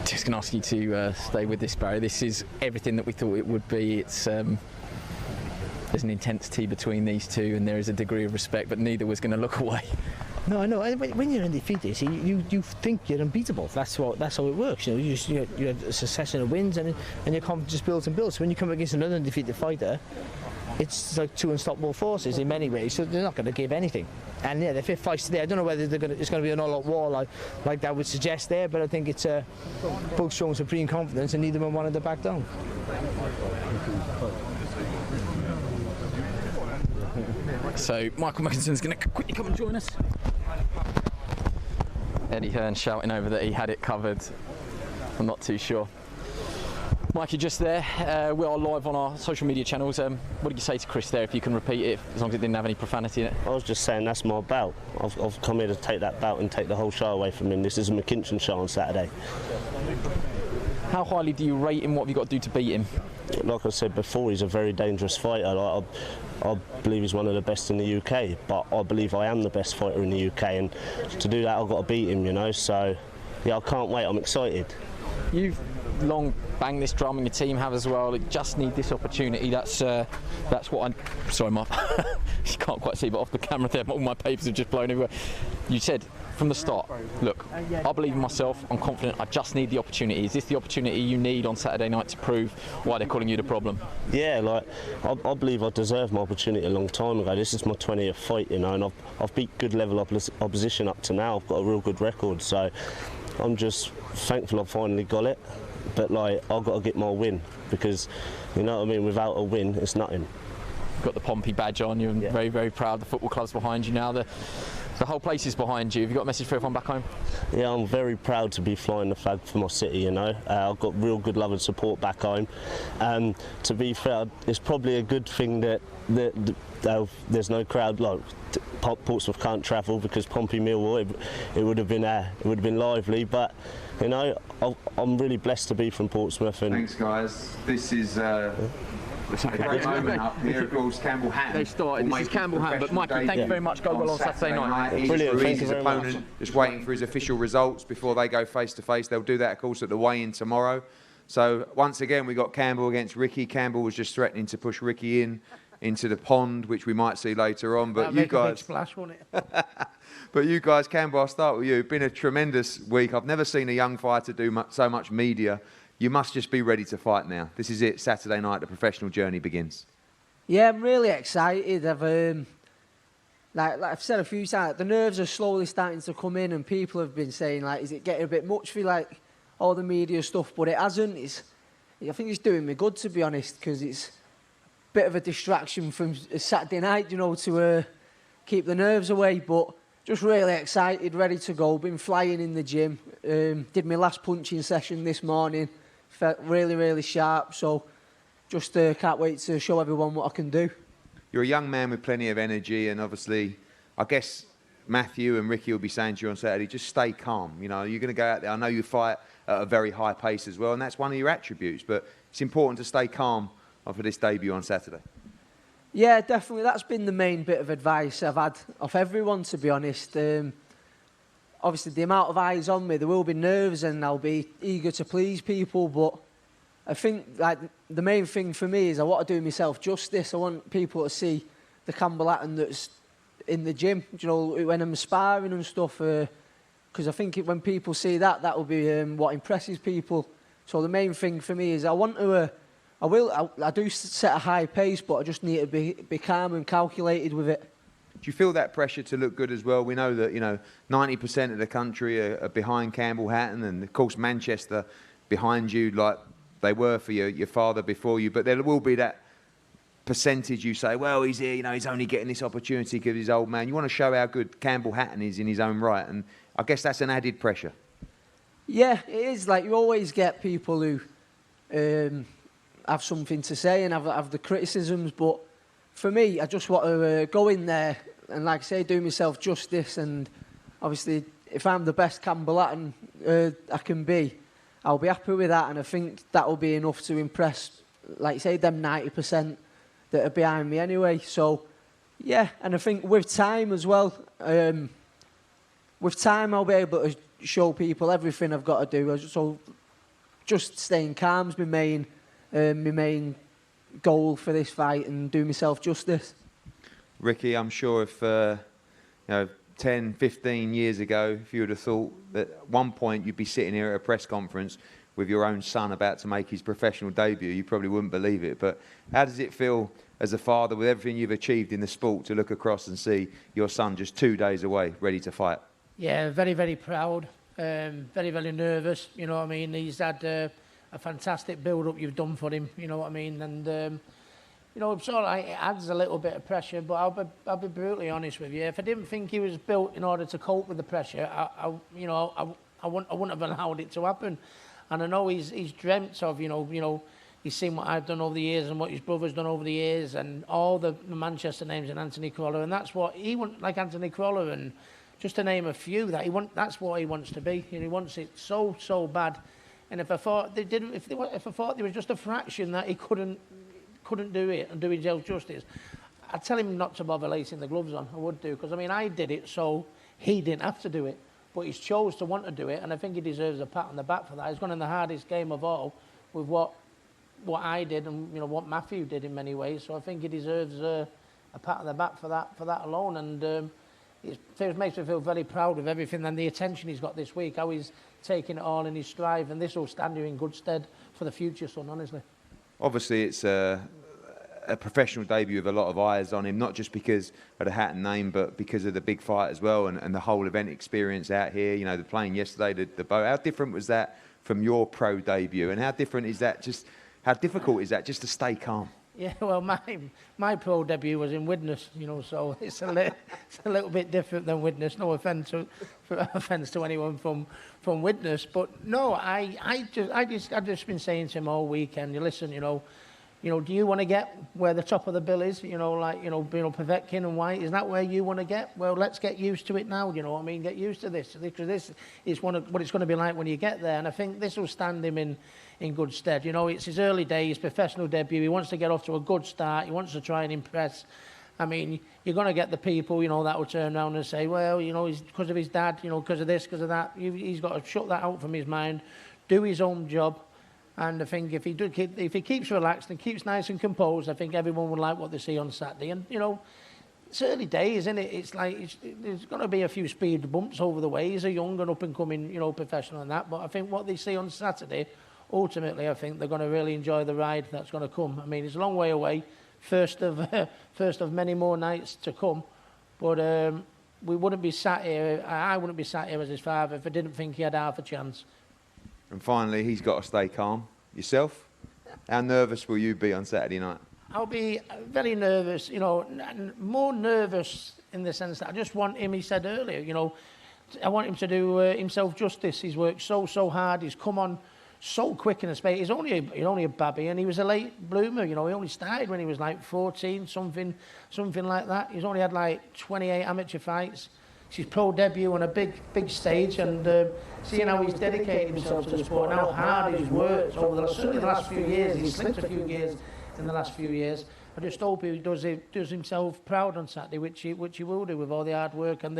Just going to ask you to stay with this, Barry. This is everything that we thought it would be. It's there's an intensity between these two, and there is a degree of respect, but neither was going to look away. No, I know. When you're undefeated, you think you're unbeatable. That's how it works. You know, you have a succession of wins, and your confidence just builds and builds. So when you come against another undefeated fighter, it's like two unstoppable forces in many ways. So they're not going to give anything. And yeah, the fifth fight today, I don't know whether it's going to be an all-out war like that would suggest there, but I think it's both showing supreme confidence, and neither one wanted to back down. So Michael Mackinson's going to quickly come and join us. Eddie Hearn shouting over that he had it covered. I'm not too sure. Mike, you're just there. We are live on our social media channels. What did you say to Chris there, if you can repeat it, as long as it didn't have any profanity in it? I was just saying that's my bout. I've come here to take that bout and take the whole show away from him. This is a Mackinson show on Saturday. How highly do you rate him? What have you got to do to beat him? Like I said before, he's a very dangerous fighter. Like, I believe he's one of the best in the UK, but I believe I am the best fighter in the UK, and to do that I've got to beat him, you know. So yeah, I can't wait. I'm excited. You've long banged this drum, and your team have as well. You just need this opportunity. That's what I'm. Sorry, Mark. You can't quite see, but off the camera there, all my papers have just blown everywhere. You said from the start, look, I believe in myself, I'm confident, I just need the opportunity. Is this the opportunity you need on Saturday night to prove why they're calling you the problem? Yeah, like, I believe I deserved my opportunity a long time ago. This is my 20th fight, you know, and I've beat good level opposition up to now. I've got a real good record, so I'm just thankful I finally got it. But, like, I've got to get my win, because, you know what I mean, without a win, it's nothing. You've got the Pompey badge on you, and very, very proud. The football club's behind you now. The whole place is behind you. Have you got a message for everyone back home? Yeah, I'm very proud to be flying the flag for my city, you know. I've got real good love and support back home. To be fair, it's probably a good thing that there's no crowd. Like, Portsmouth can't travel because Pompey Millwall, it would have been lively. But, you know, I'm really blessed to be from Portsmouth. And thanks, guys. This is a great moment up here. Of course, Campbell Hatton. They started. This is Campbell Hatton. But Michael, thank you very much. Go well on Saturday night. Brilliant. Thank you very much. Just waiting for his official results before they go face to face. They'll do that, of course, at the weigh-in tomorrow. So once again, we got Campbell against Ricky. Campbell was just threatening to push Ricky into the pond, which we might see later on. But you guys, a big splash, won't it? But you guys, Campbell, I'll start with you. It's been a tremendous week. I've never seen a young fighter do so much media. You must just be ready to fight now. This is it, Saturday night, the professional journey begins. Yeah, I'm really excited. Like I've said a few times, the nerves are slowly starting to come in, and people have been saying, like, is it getting a bit much for you, like, all the media stuff? But it hasn't. I think it's doing me good, to be honest, because it's a bit of a distraction from Saturday night, you know, to keep the nerves away. But just really excited, ready to go. Been flying in the gym. Did my last punching session this morning. Felt really, really sharp, so just can't wait to show everyone what I can do. You're a young man with plenty of energy, and obviously, I guess Matthew and Ricky will be saying to you on Saturday, just stay calm. You know, you're going to go out there. I know you fight at a very high pace as well, and that's one of your attributes. But it's important to stay calm for this debut on Saturday. Yeah, definitely. That's been the main bit of advice I've had off everyone, to be honest. Obviously, the amount of eyes on me, there will be nerves and I'll be eager to please people, but I think like the main thing for me is I want to do myself justice. I want people to see the Campbell Hatton that's in the gym, you know, when I'm sparring and stuff, because I think when people see that, that will be what impresses people. So the main thing for me is I want to, I do set a high pace, but I just need to be calm and calculated with it. Do you feel that pressure to look good as well? We know that, you know, 90% of the country are behind Campbell Hatton, and of course Manchester behind you like they were for your father before you, but there will be that percentage you say, well, he's here, you know, he's only getting this opportunity because he's old man. You want to show how good Campbell Hatton is in his own right, and I guess that's an added pressure. Yeah, it is. Like, you always get people who have something to say and have the criticisms, but for me, I just want to go in there and, like I say, do myself justice, and obviously, if I'm the best Campbell Hatton I can be, I'll be happy with that, and I think that will be enough to impress, like you say, them 90% that are behind me anyway. So, yeah, and I think with time as well, with time I'll be able to show people everything I've got to do. So, just staying calm is my main goal for this fight, and do myself justice. Ricky, I'm sure if, you know, 10, 15 years ago, if you would have thought that at one point you'd be sitting here at a press conference with your own son about to make his professional debut, you probably wouldn't believe it. But how does it feel as a father, with everything you've achieved in the sport, to look across and see your son just 2 days away, ready to fight? Yeah, very, very proud. Very, very nervous. You know what I mean? He's had a fantastic build-up you've done for him. You know what I mean? And you know, it's all right, it adds a little bit of pressure, but I'll be brutally honest with you. If I didn't think he was built in order to cope with the pressure, I wouldn't have allowed it to happen. And I know he's dreamt of, you know, he's seen what I've done over the years and what his brother's done over the years, and all the Manchester names, and Anthony Crawler, and that's what he wants, like Anthony Crawler, and just to name a few, that's what he wants to be. And he wants it so bad. And if I thought there was just a fraction that he couldn't do it and do himself justice, I'd tell him not to bother lacing the gloves on. I would do, because I mean, I did it so he didn't have to do it, but he's chose to want to do it, and I think he deserves a pat on the back for that. He's gone in the hardest game of all with what I did, and you know what Matthew did in many ways. So I think he deserves a pat on the back for that alone, and it makes me feel very proud of everything and the attention he's got this week, how he's taking it all in his stride, and this will stand you in good stead for the future, son, honestly. Obviously, it's a professional debut with a lot of eyes on him, not just because of the Hatton name, but because of the big fight as well, and the whole event experience out here. You know, the playing yesterday, the boat. How different was that from your pro debut, and how different is that? How difficult is that just to stay calm? Yeah, well, my pro debut was in Widnes, you know, so it's a little bit different than Widnes. No offence to anyone from Widnes, but no, I've just been saying to him all weekend. Listen, you know, do you want to get where the top of the bill is? You know, like Povetkin and Whyte. Is that where you want to get? Well, let's get used to it now. You know what I mean? Get used to this, because this is what it's going to be like when you get there. And I think this will stand him in good stead. You know, it's his early days, professional debut. He wants to get off to a good start. He wants to try and impress. I mean, you're going to get the people, you know, that will turn around and say, well, you know, it's because of his dad, you know, because of this, because of that. He's got to shut that out from his mind, do his own job. And I think if he keeps relaxed and keeps nice and composed, I think everyone would like what they see on Saturday. And, you know, it's early days, isn't it? It's like there's going to be a few speed bumps over the way. He's a young and up-and-coming, you know, professional and that. But I think what they see on Saturday, ultimately, I think they're going to really enjoy the ride that's going to come. I mean, it's a long way away, first of many more nights to come. But we wouldn't be sat here, I wouldn't be sat here as his father if I didn't think he had half a chance. And finally, he's got to stay calm. Yourself? How nervous will you be on Saturday night? I'll be very nervous, you know, more nervous in the sense that I just want him, he said earlier, you know, I want him to do himself justice. He's worked so hard. He's come on so quick in a space. He's only a babby, and he was a late bloomer. You know, he only started when he was like 14, something like that. He's only had like 28 amateur fights. it's his pro debut on a big stage, and seeing how he's dedicated himself to the sport and how hard he's worked over certainly the last few years. He's slipped a few gears in the last few years. I just hope he does himself proud on Saturday, which he will do with all the hard work and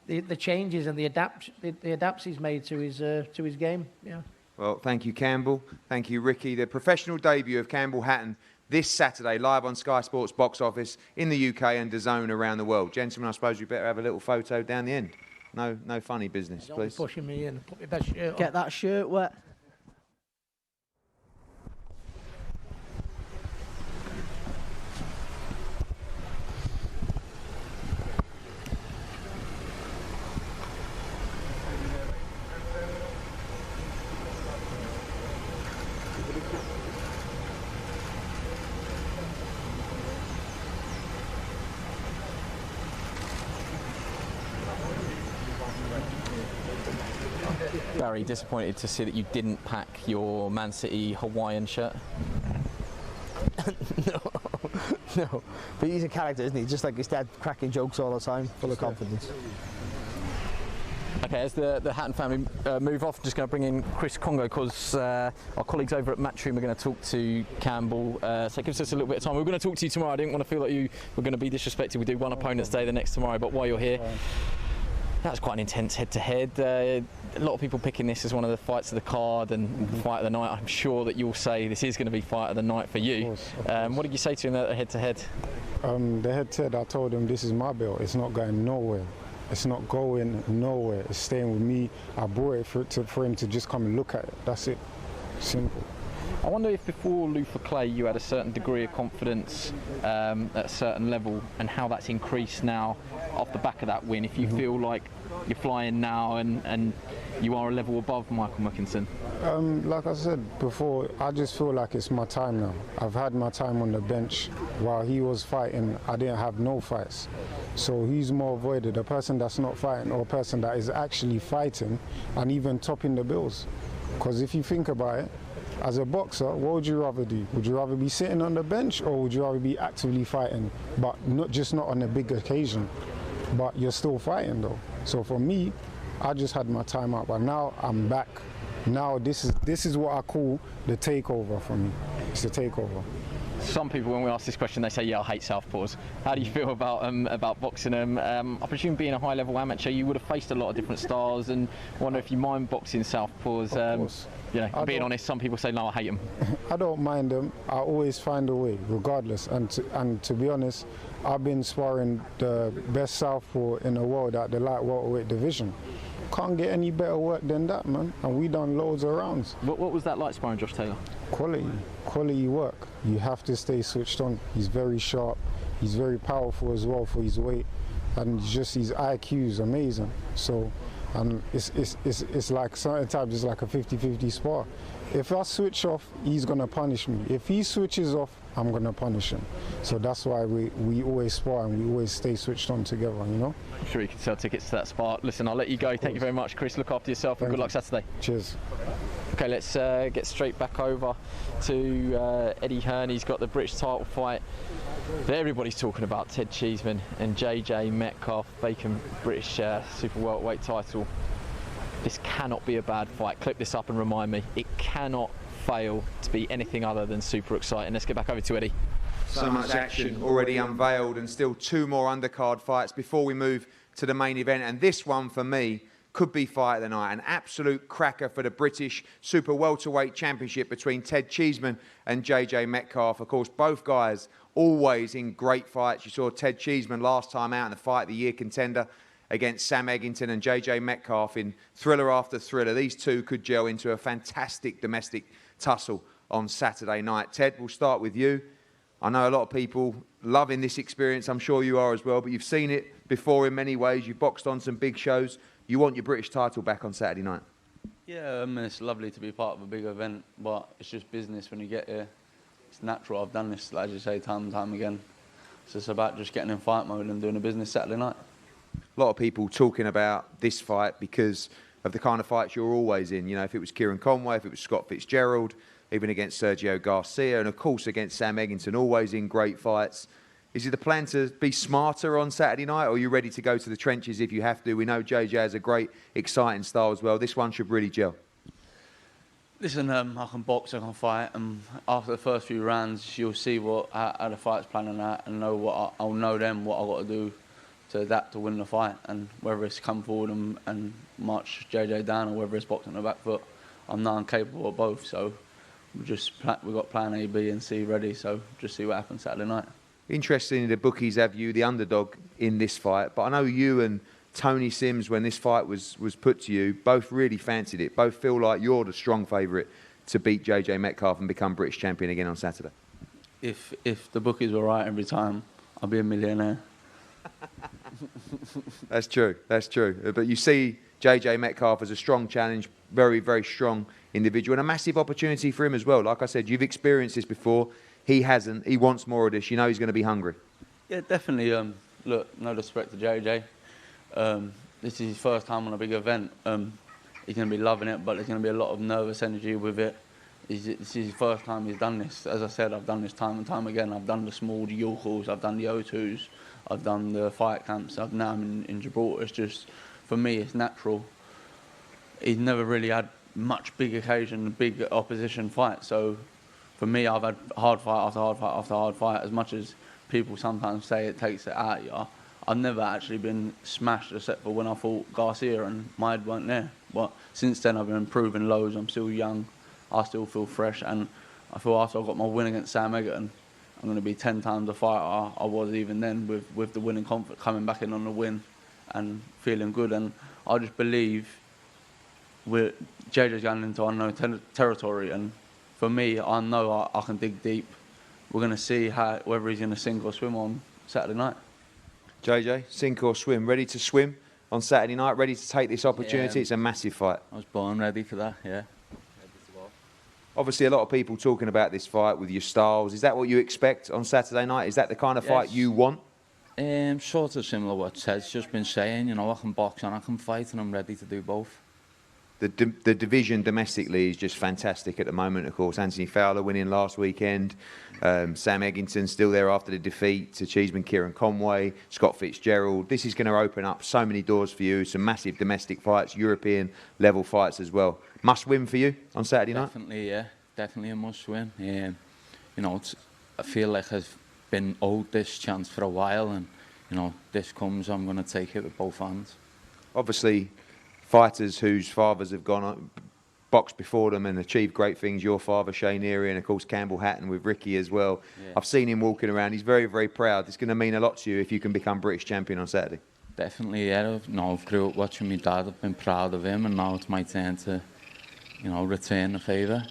the changes and the adapts he's made to his game. Yeah. Well, thank you, Campbell. Thank you, Ricky. The professional debut of Campbell Hatton this Saturday, live on Sky Sports box office in the UK and DAZN around the world. Gentlemen, I suppose we better have a little photo down the end. No funny business, Don't please. be pushing me in. Put my best shirt on. Get that shirt wet. Barry, disappointed to see that you didn't pack your Man City Hawaiian shirt? No. But he's a character, isn't he? Just like his dad, cracking jokes all the time, full of confidence. Okay, as the Hatton family move off, I'm just going to bring in Chris Congo because our colleagues over at Matchroom are going to talk to Campbell. So it gives us a little bit of time. We're going to talk to you tomorrow. I didn't want to feel like you were going to be disrespected. We do one opponent's day the next tomorrow, but while you're here, that was quite an intense head-to-head. A lot of people picking this as one of the fights of the card and fight of the night. I'm sure that you'll say this is going to be fight of the night for you. Of course. What did you say to him at head-to-head? The head-to-head, I told him this is my belt. It's not going nowhere. It's not going nowhere. It's staying with me. I brought it for him to just come and look at it. That's it. Simple. I wonder if before Luther Clay you had a certain degree of confidence at a certain level, and how that's increased now off the back of that win. If you feel like you're flying now and you are a level above Michael Mackinson. Like I said before, I just feel like it's my time now. I've had my time on the bench. While he was fighting, I didn't have no fights. So he's more avoided. A person that's not fighting or a person that is actually fighting and even topping the bills. Because if you think about it, as a boxer, what would you rather do? Would you rather be sitting on the bench, or would you rather be actively fighting, but not on a big occasion, but you're still fighting though? So for me, I just had my time out, but now I'm back. Now this is what I call the takeover for me. It's the takeover. Some people, when we ask this question, they say, yeah, I hate southpaws. How do you feel about boxing them? I presume being a high-level amateur, you would have faced a lot of different styles, and I wonder if you mind boxing southpaws. Of course. You know, being honest, some people say, no, I hate them. I don't mind them. I always find a way, regardless. And to be honest, I've been sparring the best southpaw in the world at the light welterweight division. Can't get any better work than that, man. And we done loads of rounds. What was that like, sparring Josh Taylor? Quality work. You have to stay switched on. He's very sharp. He's very powerful as well for his weight, and just his IQ is amazing. So, and it's like sometimes it's like a 50-50 spar. If I switch off, he's gonna punish me. If he switches off, I'm gonna punish him. So that's why we always spar and we always stay switched on together, you know? I'm sure you can sell tickets to that spar. Listen, I'll let you go. Thank you very much, Chris. Look after yourself and good luck Saturday. Cheers. Okay, let's get straight back over to Eddie Hearn. He's got the British title fight that everybody's talking about, Ted Cheeseman and JJ Metcalf, vacant British super welterweight title. This cannot be a bad fight. Clip this up and remind me. It cannot fail to be anything other than super exciting. Let's get back over to Eddie. So much action already unveiled, and still two more undercard fights before we move to the main event. And this one, for me, could be fight of the night. An absolute cracker for the British Super Welterweight Championship between Ted Cheeseman and JJ Metcalf. Of course, both guys always in great fights. You saw Ted Cheeseman last time out in the Fight of the Year contender against Sam Eggington, and JJ Metcalf in thriller after thriller. These two could gel into a fantastic domestic tussle on Saturday night. Ted, we'll start with you. I know a lot of people loving this experience. I'm sure you are as well, but you've seen it before in many ways. You've boxed on some big shows. You want your British title back on Saturday night? Yeah, I mean, it's lovely to be part of a big event, but it's just business when you get here. It's natural. I've done this, as you say, time and time again. So it's about just getting in fight mode and doing a business Saturday night. A lot of people talking about this fight because of the kind of fights you're always in. You know, if it was Kieran Conway, if it was Scott Fitzgerald, even against Sergio Garcia, and of course against Sam Eggington, always in great fights. Is it the plan to be smarter on Saturday night, or are you ready to go to the trenches if you have to? We know JJ has a great, exciting style as well. This one should really gel. Listen, I can box, I can fight, and after the first few rounds, you'll see how the fight's planning out, and I'll know then what I've got to do to adapt to win the fight, and whether it's come forward and march JJ down, or whether it's boxing on the back foot, I'm now capable of both. So we've got plan A, B, and C ready. So just see what happens Saturday night. Interestingly, the bookies have you the underdog in this fight, but I know you and Tony Sims, when this fight was put to you, both really fancied it. Both feel like you're the strong favourite to beat JJ Metcalf and become British champion again on Saturday. If the bookies were right every time, I'll be a millionaire. That's true. That's true. But you see JJ Metcalf as a strong challenge, very, very strong individual, and a massive opportunity for him as well. Like I said, you've experienced this before. He hasn't. He wants more of this. You know he's going to be hungry. Yeah, definitely. Look, no disrespect to JJ. This is his first time on a big event. He's going to be loving it, but there's going to be a lot of nervous energy with it. This is his first time he's done this. As I said, I've done this time and time again. I've done the small Yorkles, I've done the O2s, I've done the fight camps, now I'm in Gibraltar. It's just, for me, it's natural. He's never really had much big occasion, big opposition fight. So for me, I've had hard fight after hard fight after hard fight. As much as people sometimes say it takes it out of you, I've never actually been smashed except for when I fought Garcia and my head weren't there. But since then, I've been improving loads. I'm still young. I still feel fresh. And I feel after I got my win against Sam Egerton, I'm going to be 10 times the fighter I was even then with the winning confidence, coming back in on the win and feeling good. And I just believe JJ's going into unknown territory. And for me, I know I can dig deep. We're going to see whether he's going to sink or swim on Saturday night. JJ, sink or swim, ready to swim on Saturday night, ready to take this opportunity. It's a massive fight. I was born ready for that, yeah. Obviously, a lot of people talking about this fight with your styles. Is that what you expect on Saturday night? Is that the kind of fight you want? Sort of similar what Ted's just been saying. You know, I can box and I can fight, and I'm ready to do both. The division domestically is just fantastic at the moment, of course. Anthony Fowler winning last weekend. Sam Egerton still there after the defeat to Cheeseman Kieran Conway. Scott Fitzgerald. This is going to open up so many doors for you. Some massive domestic fights, European level fights as well. Must win for you on Saturday night? Definitely, yeah. Definitely a must win. You know, I feel like I've been owed this chance for a while, and, you know, this comes, I'm going to take it with both hands. Obviously, fighters whose fathers have gone on, boxed before them and achieved great things. Your father, Shane Erie, and of course Campbell Hatton with Ricky as well. Yeah. I've seen him walking around. He's very, very proud. It's going to mean a lot to you if you can become British champion on Saturday. Definitely, yeah. I grew up watching my dad. I've been proud of him, and now it's my turn to, you know, return the favour.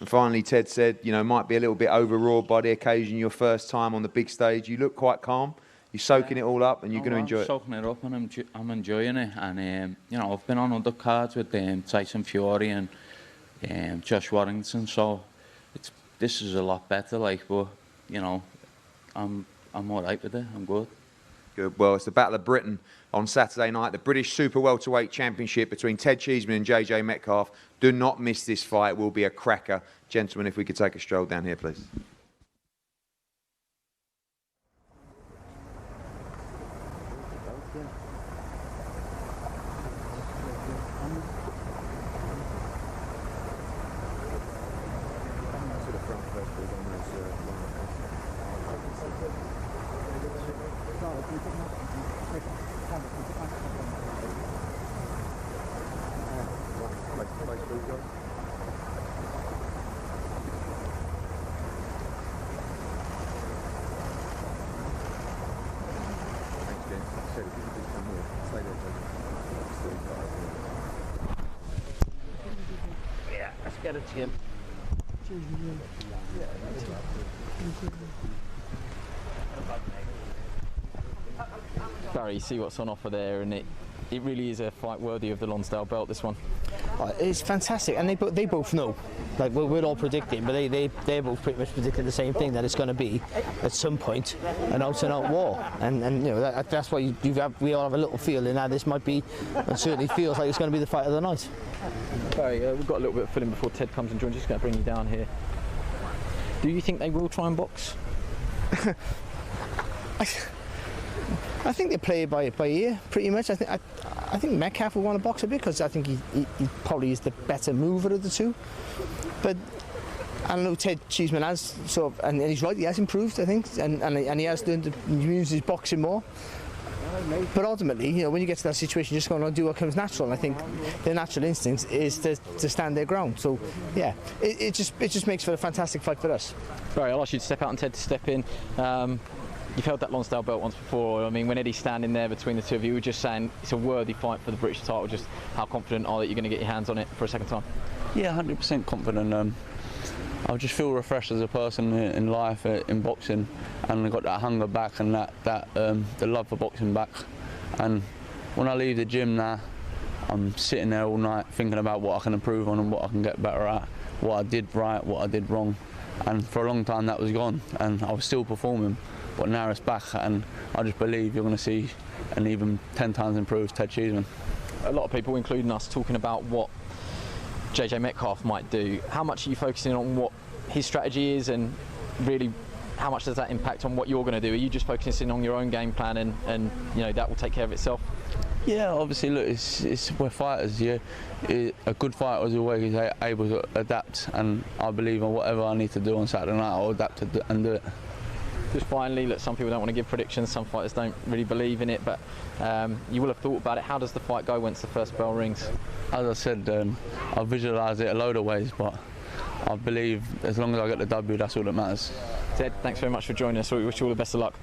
And finally, Ted said, you know, might be a little bit overawed by the occasion, your first time on the big stage. You look quite calm. You're soaking it all up, and you're going to enjoy it. I'm soaking it up, and I'm enjoying it. And you know, I've been on undercards with Tyson Fury and Josh Warrington, so this is a lot better. Like, but you know, I'm all right with it. I'm good. Good. Well, it's the Battle of Britain on Saturday night, the British Super Welterweight Championship between Ted Cheeseman and JJ Metcalf. Do not miss this fight. It will be a cracker. Gentlemen, if we could take a stroll down here, please. Yeah, let's get it to him. Barry, you see what's on offer there, and it really is a fight worthy of the Lonsdale belt, this one. It's fantastic, and they both know. Like, we're all predicting, but they're both pretty much predicting the same thing, that it's going to be at some point an out-and-out war, and you know that's why we all have a little feeling that this might be, and certainly feels like it's going to be the fight of the night. Barry, we've got a little bit of filling before Ted comes and joins. Just going to bring you down here. Do you think they will try and box? I think they play by ear pretty much. I think Metcalf will want to box a bit because I think he probably is the better mover of the two. But I don't know, Ted Cheeseman has sort of, and he's right, he has improved, I think, and he has learned to use his boxing more. But ultimately, you know, when you get to that situation, you're just going to do what comes natural. And I think their natural instinct is to stand their ground. So, yeah, it just makes for a fantastic fight for us. Barry, I'll ask you to step out and Ted to step in. You've held that Lonsdale belt once before. I mean, when Eddie's standing there between the two of you, we're just saying it's a worthy fight for the British title. Just how confident are that you're going to get your hands on it for a second time? Yeah, 100% confident. I just feel refreshed as a person in life, in boxing, and I got that hunger back and the love for boxing back. And when I leave the gym now, I'm sitting there all night thinking about what I can improve on and what I can get better at, what I did right, what I did wrong. And for a long time that was gone, and I was still performing, but now it's back, and I just believe you're going to see an even 10 times improved Ted Cheeseman. A lot of people, including us, talking about what JJ Metcalf might do. How much are you focusing on what his strategy is, and really how much does that impact on what you're going to do? Are you just focusing on your own game plan and you know that will take care of itself? Yeah, obviously, look, we're fighters. Yeah, a good fighter is always able to adapt, and I believe on whatever I need to do on Saturday night, I'll adapt and do it. Just finally, look, some people don't want to give predictions, some fighters don't really believe in it, but you will have thought about it. How does the fight go once the first bell rings? As I said, I visualise it a load of ways, but I believe as long as I get the W, that's all that matters. Ted, thanks very much for joining us. We wish you all the best of luck.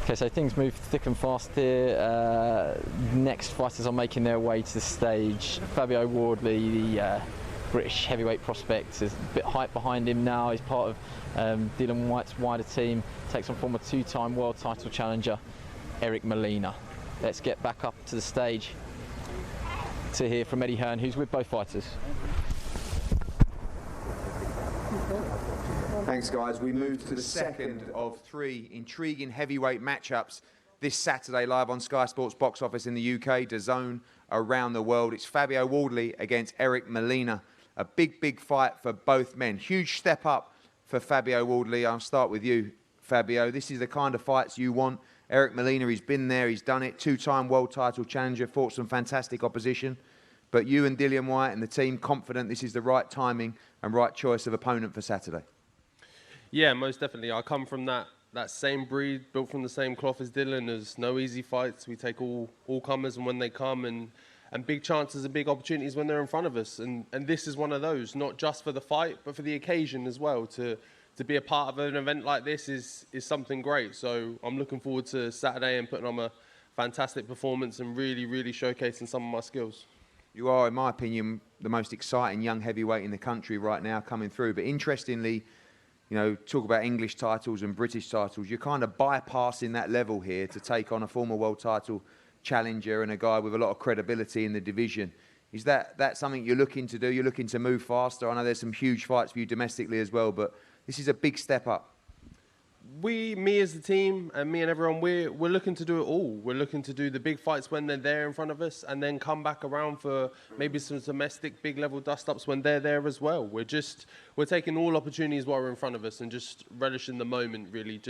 Okay, so things move thick and fast here. Next fighters are making their way to the stage. Fabio Wardley, the British heavyweight prospect, is a bit hype behind him now. He's part of Dillian Whyte's wider team. Takes on former two-time world title challenger Eric Molina. Let's get back up to the stage to hear from Eddie Hearn, who's with both fighters. Thanks, guys. We move to the second of three intriguing heavyweight matchups this Saturday, live on Sky Sports Box Office in the UK, DAZN around the world. It's Fabio Wardley against Eric Molina. A big fight for both men. Huge step up for Fabio Wardley. I'll start with you, Fabio. This is the kind of fights you want. Eric Molina, he's been there, he's done it. Two-time world title challenger, fought some fantastic opposition. But you and Dillian Whyte and the team confident this is the right timing and right choice of opponent for Saturday? Yeah, most definitely. I come from that same breed, built from the same cloth as Dillian. There's no easy fights. We take all comers and when they come, and big chances and big opportunities when they're in front of us. And this is one of those, not just for the fight, but for the occasion as well. To be a part of an event like this is something great. So I'm looking forward to Saturday and putting on a fantastic performance and really showcasing some of my skills. You are, in my opinion, the most exciting young heavyweight in the country right now coming through. But interestingly, you know, talk about English titles and British titles, you're kind of bypassing that level here to take on a former world title challenger and a guy with a lot of credibility in the division. Is that something you're looking to do? You're looking to move faster? I know there's some huge fights for you domestically as well, but this is a big step up. Me as the team and me and everyone, we're looking to do it all. We're looking to do the big fights when they're there in front of us and then come back around for maybe some domestic big level dust-ups when they're there as well. We're taking all opportunities while we're in front of us and just relishing the moment, really.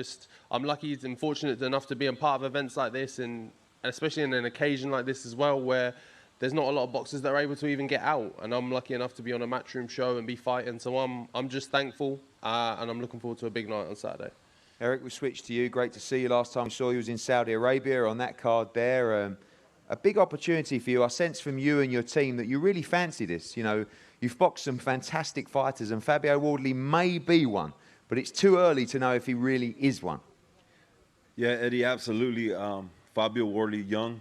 I'm lucky and fortunate enough to be a part of events like this, and especially in an occasion like this as well, where there's not a lot of boxers that are able to even get out, and I'm lucky enough to be on a Matchroom show and be fighting, so I'm just thankful, and I'm looking forward to a big night on Saturday. Eric, we switched to you. Great to see you. Last time we saw you was in Saudi Arabia on that card there. A big opportunity for you. I sense from you and your team that you really fancy this. You know, you've boxed some fantastic fighters, and Fabio Wardley may be one, but it's too early to know if he really is one. Yeah, Eddie, absolutely. Fabio Wardley, young,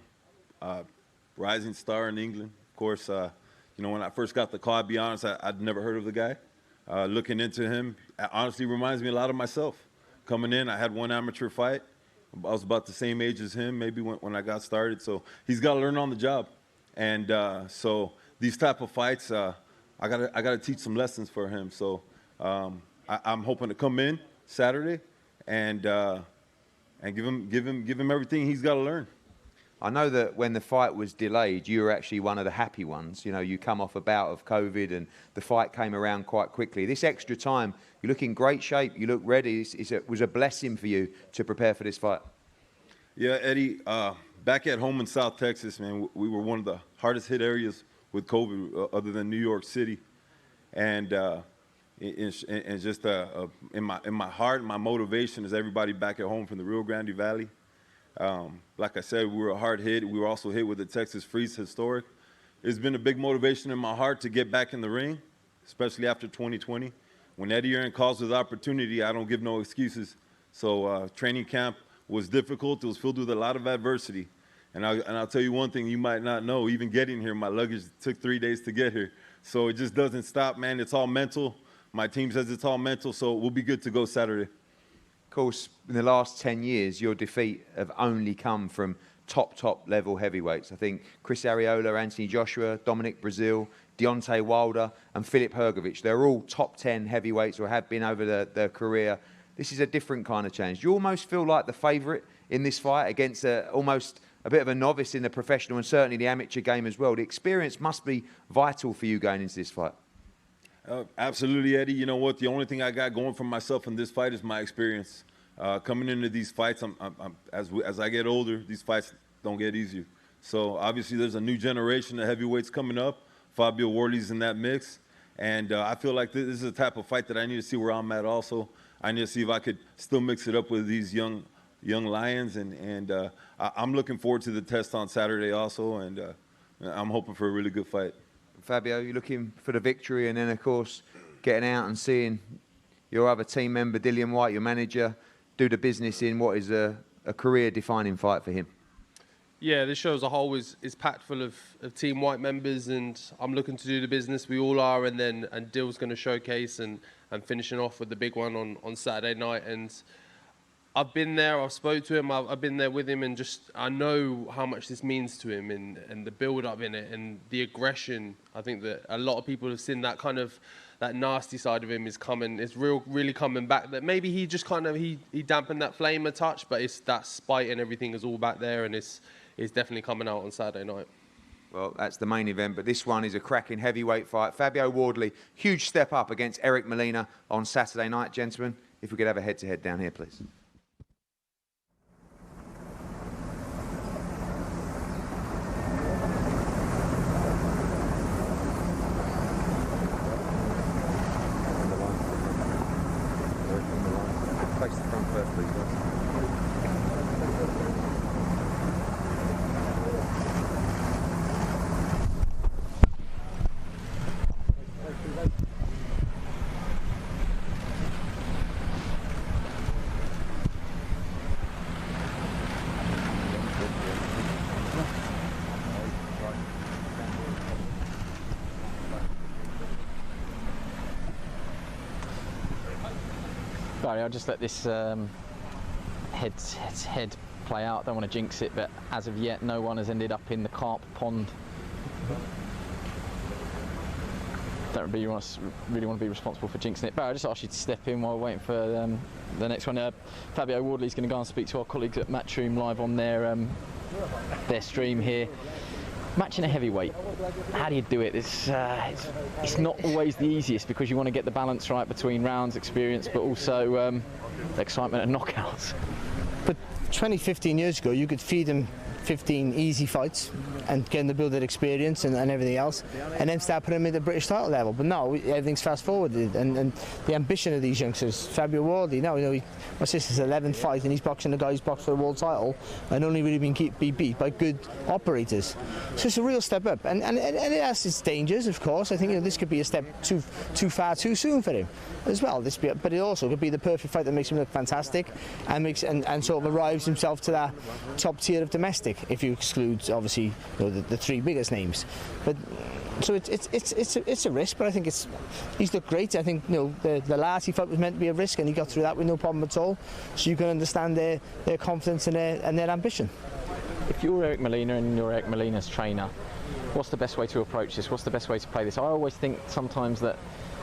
rising star in England. Of course, you know, when I first got the call, I'd be honest, I'd never heard of the guy. Looking into him, honestly reminds me a lot of myself. Coming in, I had one amateur fight. I was about the same age as him, maybe when I got started. So he's got to learn on the job. And so these type of fights, I gotta teach some lessons for him. So I'm hoping to come in Saturday and give him everything he's got to learn. I know that when the fight was delayed, you were actually one of the happy ones. You know, you come off a bout of COVID and the fight came around quite quickly. This extra time, you look in great shape, you look ready. It was a blessing for you to prepare for this fight. Yeah, Eddie, back at home in South Texas, man, we were one of the hardest hit areas with COVID other than New York City. And just in my heart, my motivation is everybody back at home from the Rio Grande Valley. Like I said, we were hard hit. We were also hit with the Texas Freeze historic. It's been a big motivation in my heart to get back in the ring, especially after 2020. When Eddie Hearn calls with opportunity, I don't give no excuses. So training camp was difficult. It was filled with a lot of adversity. And I'll tell you one thing you might not know, even getting here, my luggage took 3 days to get here. So it just doesn't stop, man. It's all mental. My team says it's all mental, so we'll be good to go Saturday. Of course, in the last 10 years, your defeat have only come from top level heavyweights. I think Chris Arreola, Anthony Joshua, Dominic Brazil, Deontay Wilder and Filip Hrgovic. They're all top 10 heavyweights or have been over their career. This is a different kind of challenge. Do you almost feel like the favourite in this fight against almost a bit of a novice in the professional and certainly the amateur game as well? The experience must be vital for you going into this fight. Absolutely, Eddie. You know what? The only thing I got going for myself in this fight is my experience. Coming into these fights, as I get older, these fights don't get easier. So obviously there's a new generation of heavyweights coming up. Fabio Wardley's in that mix. And I feel like this is the type of fight that I need to see where I'm at also. I need to see if I could still mix it up with these young lions. And I'm looking forward to the test on Saturday also. And I'm hoping for a really good fight. Fabio, you're looking for the victory and then, of course, getting out and seeing your other team member, Dillian Whyte, your manager, do the business in what is a career-defining fight for him. Yeah, this show as a whole is packed full of Team White members, and I'm looking to do the business. We all are, and Dill's going to showcase and finishing off with the big one on Saturday night. And I've been there, I've spoke to him, I've been there with him, and just I know how much this means to him and the build-up in it and the aggression. I think that a lot of people have seen that kind of that nasty side of him is coming. It's really coming back. That maybe he just kind of he dampened that flame a touch, but it's that spite and everything is all back there, and it's definitely coming out on Saturday night. Well, that's the main event, but this one is a cracking heavyweight fight. Fabio Wardley, huge step up against Eric Molina on Saturday night, gentlemen. If we could have a head-to-head down here, please. Face the front first, please, guys. Barry, I'll just let this head play out. Don't want to jinx it, but as of yet, no one has ended up in the carp pond. Don't really want to be responsible for jinxing it. Barry, I just asked you to step in while we're waiting for the next one. Fabio Wardley's going to go and speak to our colleagues at Matchroom live on their stream here. Matching a heavyweight, how do you do it? It's not always the easiest because you want to get the balance right between rounds, experience, but also the excitement and knockouts. But 20, 15 years ago, you could feed him 15 easy fights and get him to build that experience and everything else, and then start putting him at the British title level. But now everything's fast forwarded, and the ambition of these youngsters. Fabio Wardley, now what's this, his 11th fight, and he's boxing the guy who's boxed for the world title and only really been beat by good operators. So it's a real step up, and it has its dangers, of course. I think this could be a step too far too soon for him as well. But it also could be the perfect fight that makes him look fantastic and sort of arrives himself to that top tier of domestic, if you exclude obviously the three biggest names. But so it's a risk, but I think he's looked great. I think the last he felt was meant to be a risk, and he got through that with no problem at all. So you can understand their confidence and their ambition. If you're Eric Molina and you're Eric Molina's trainer, what's the best way to approach this? What's the best way to play this? I always think sometimes that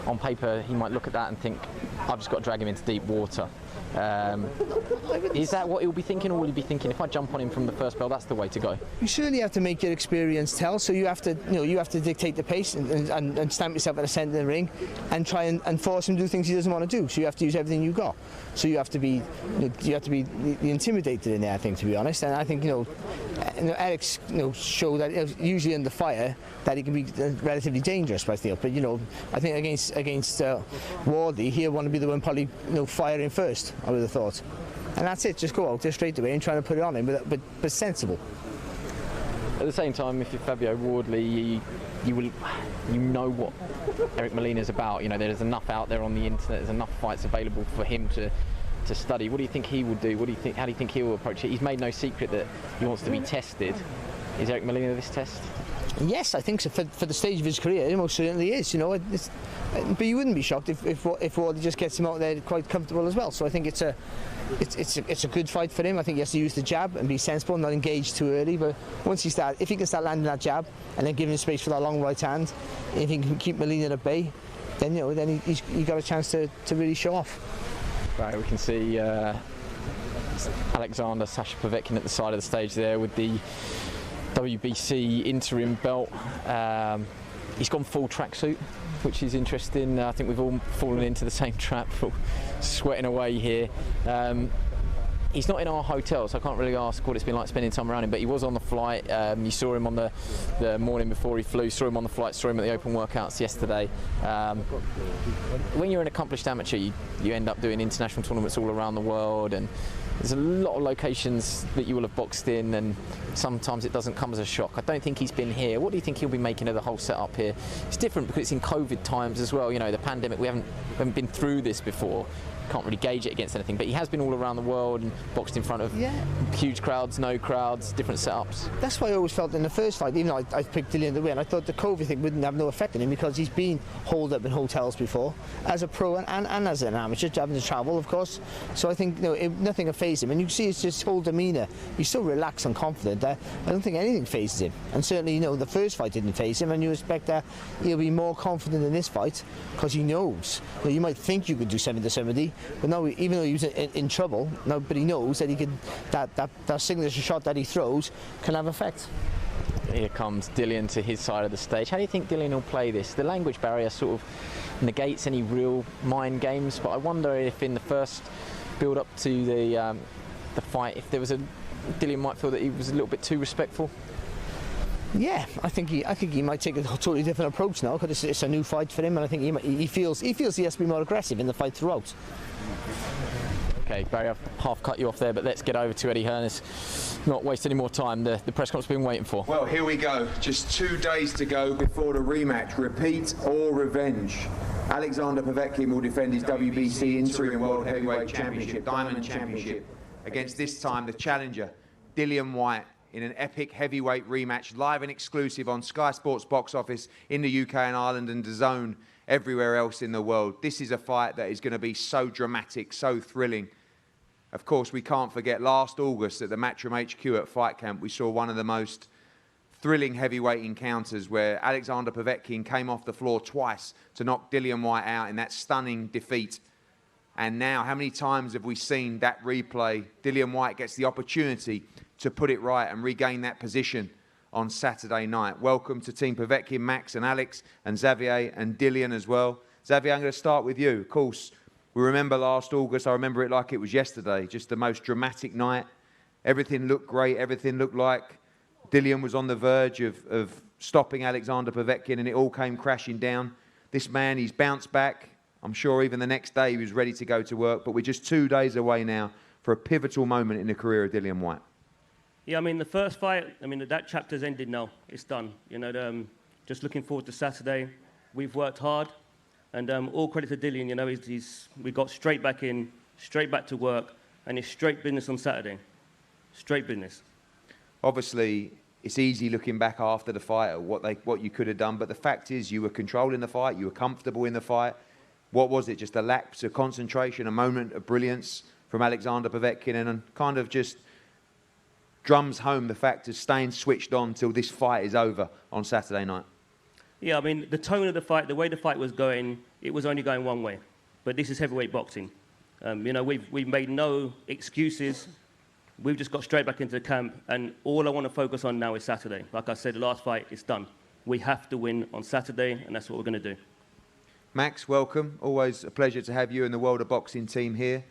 on paper he might look at that and think, I've just got to drag him into deep water. Is that what he'll be thinking, or will he be thinking, if I jump on him from the first bell, that's the way to go? You certainly have to make your experience tell. So you have to, you have to dictate the pace and stamp yourself at the centre of the ring, and try and force him to do things he doesn't want to do. So you have to use everything you got. So you have to be, the intimidated in there, I think, to be honest. And I think Alex, showed that usually under fire that he can be relatively dangerous, I feel. But I think against Wardley, he'll want to be the one probably firing first, I would have thought. And that's it, just go out there straight away and try to put it on him, but sensible. At the same time, if you're Fabio Wardley, you know what Eric Molina's about. There's enough out there on the internet, there's enough fights available for him to study. What do you think he will do? How do you think he will approach it? He's made no secret that he wants to be tested. Is Eric Molina this test? Yes, I think so. For the stage of his career, he most certainly is. But you wouldn't be shocked if Wardley just gets him out there quite comfortable as well. So I think it's a good fight for him. I think he has to use the jab and be sensible, not engage too early. But if he can start landing that jab and then giving him space for that long right hand, if he can keep Molina at bay, then he's got a chance to really show off. Right, we can see Alexander Sasha Povetkin at the side of the stage there with the WBC interim belt. He's gone full tracksuit, which is interesting. I think we've all fallen into the same trap, sweating away here. He's not in our hotel, so I can't really ask what it's been like spending time around him, but he was on the flight. You saw him on the morning before he flew, saw him on the flight, saw him at the open workouts yesterday. When you're an accomplished amateur, you end up doing international tournaments all around the world, and there's a lot of locations that you will have boxed in, and sometimes it doesn't come as a shock. I don't think he's been here. What do you think he'll be making of the whole setup here? It's different because it's in COVID times as well. The pandemic, we haven't been through this before. Can't really gauge it against anything, but he has been all around the world and boxed in front of huge crowds, no crowds, different setups. That's why I always felt in the first fight, even though I picked Dillian to win, I thought the COVID thing wouldn't have no effect on him because he's been holed up in hotels before as a pro and as an amateur, having to travel, of course. So I think nothing will faze him, and you can see it's just whole demeanour. He's so relaxed and confident that I don't think anything fazes him. And certainly, the first fight didn't faze him, and you expect that he'll be more confident in this fight because he knows. You might think you could do 70 to 70, but no, even though he was in trouble, but he knows that he could that signature shot that he throws can have effect. Here comes Dillian to his side of the stage. How do you think Dillian will play this? The language barrier sort of negates any real mind games, but I wonder if in the first build up to the fight, if there was Dillian might feel that he was a little bit too respectful. Yeah, I think he might take a totally different approach now because it's a new fight for him, and I think he feels he has to be more aggressive in the fight throughout. Okay, Barry, I've half cut you off there, but let's get over to Eddie Hearn. Let's not waste any more time. The press conference we've been waiting for. Well, here we go. Just 2 days to go before the rematch. Repeat or revenge. Alexander Povetkin will defend his WBC Interim World Heavyweight Championship, Diamond Championship, against this time the challenger, Dillian Whyte, in an epic heavyweight rematch, live and exclusive on Sky Sports Box Office in the UK and Ireland, and DAZN everywhere else in the world. This is a fight that is going to be so dramatic, so thrilling. Of course, we can't forget last August at the Matchroom HQ at Fight Camp, we saw one of the most thrilling heavyweight encounters where Alexander Povetkin came off the floor twice to knock Dillian Whyte out in that stunning defeat. And now, how many times have we seen that replay? Dillian Whyte gets the opportunity to put it right and regain that position on Saturday night. Welcome to Team Povetkin, Max and Alex, and Xavier and Dillian as well. Xavier, I'm going to start with you. Of course, we remember last August. I remember it like it was yesterday. Just the most dramatic night. Everything looked great. Everything looked like Dillian was on the verge of stopping Alexander Povetkin, and it all came crashing down. This man, he's bounced back. I'm sure even the next day he was ready to go to work, but we're just 2 days away now for a pivotal moment in the career of Dillian Whyte. Yeah, I mean, the first fight, that chapter's ended now. It's done. Just looking forward to Saturday. We've worked hard, and all credit to Dillian. We got straight back in, straight back to work, and it's straight business on Saturday. Straight business. Obviously, it's easy looking back after the fight at what you could have done, but the fact is you were controlling the fight, you were comfortable in the fight. What was it? Just a lapse of concentration, a moment of brilliance from Alexander Povetkin, and kind of just drums home the fact of staying switched on till this fight is over on Saturday night? Yeah, I mean, the tone of the fight, the way the fight was going, it was only going one way. But this is heavyweight boxing. You know, we've made no excuses. We've just got straight back into the camp, and all I want to focus on now is Saturday. Like I said, the last fight is done. We have to win on Saturday, and that's what we're going to do. Max, welcome. Always a pleasure to have you and the World of Boxing team here.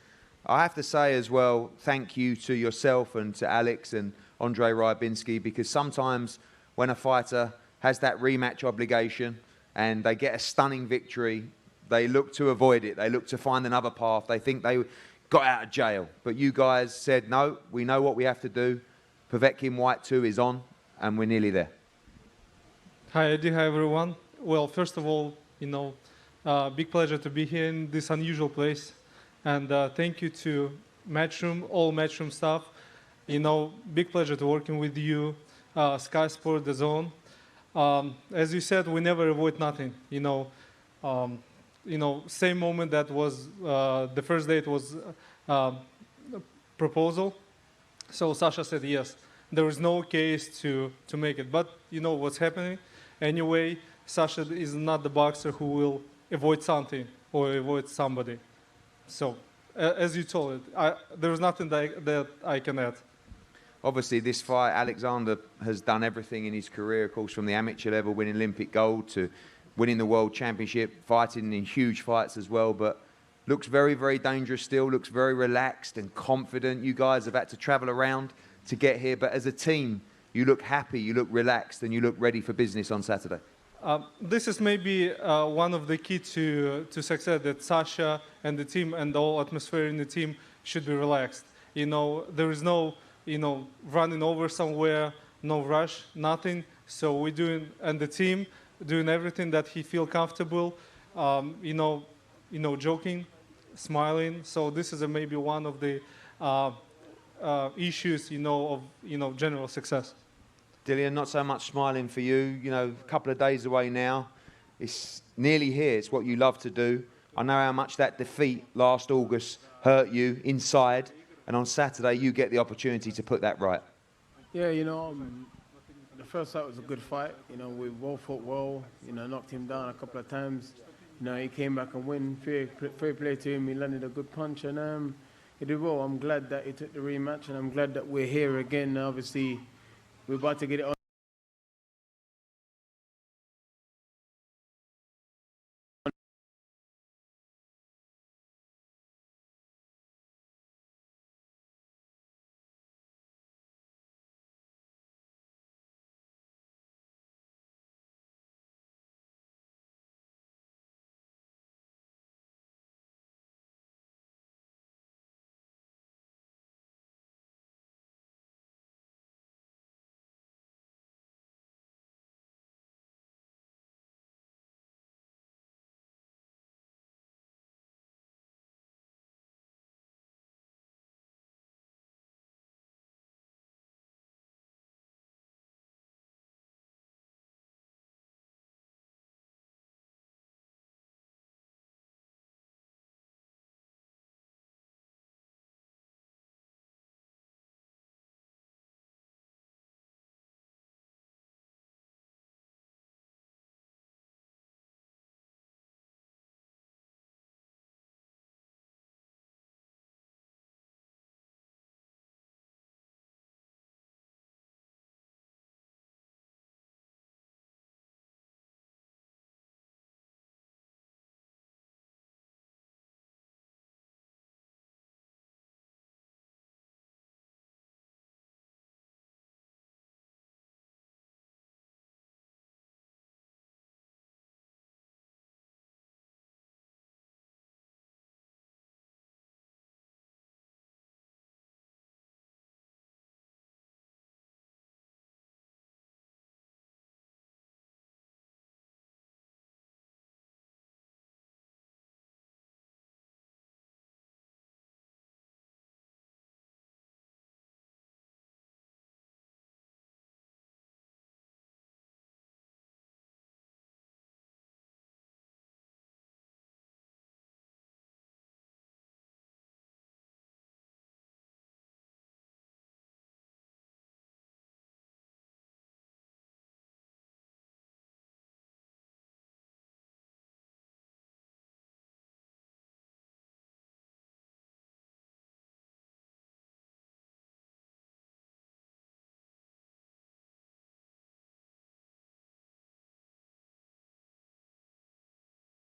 I have to say as well, thank you to yourself and to Alex and Andre Rybinski, because sometimes when a fighter has that rematch obligation and they get a stunning victory, they look to avoid it. They look to find another path. They think they got out of jail. But you guys said, no, we know what we have to do. Povetkin Whyte 2 is on, and we're nearly there. Hi, Eddie. Hi, everyone. Well, first of all, you know, big pleasure to be here in this unusual place. And thank you to Matchroom, all Matchroom staff. You know, big pleasure to working with you, Sky Sport, The Zone. As you said, we never avoid nothing. You know, same moment that was the first day it was proposal. So Sasha said yes. There was no case to make it. But you know what's happening? Anyway, Sasha is not the boxer who will avoid something or avoid somebody. So, as you told it, there's nothing that I can add. Obviously, this fight, Alexander has done everything in his career, of course, from the amateur level, winning Olympic gold, to winning the World Championship, fighting in huge fights as well, but looks very, very dangerous still, looks very relaxed and confident. You guys have had to travel around to get here, but as a team, you look happy, you look relaxed, and you look ready for business on Saturday. This is maybe one of the key to success, that Sasha and the team and the whole atmosphere in the team should be relaxed. You know, there is no, you know, running over somewhere, no rush, nothing. So we're doing, and the team doing everything that he feel comfortable, you know, joking, smiling. So this is maybe one of the issues, you know, of general success. Dillian, not so much smiling for you. You know, a couple of days away now. It's nearly here. It's what you love to do. I know how much that defeat last August hurt you inside. And on Saturday, you get the opportunity to put that right. Yeah, you know, the first fight was a good fight. You know, we both fought well. You know, knocked him down a couple of times. You know, he came back and win. Fair play to him. He landed a good punch, and he did well. I'm glad that he took the rematch, and I'm glad that we're here again. Obviously, we're about to get it on.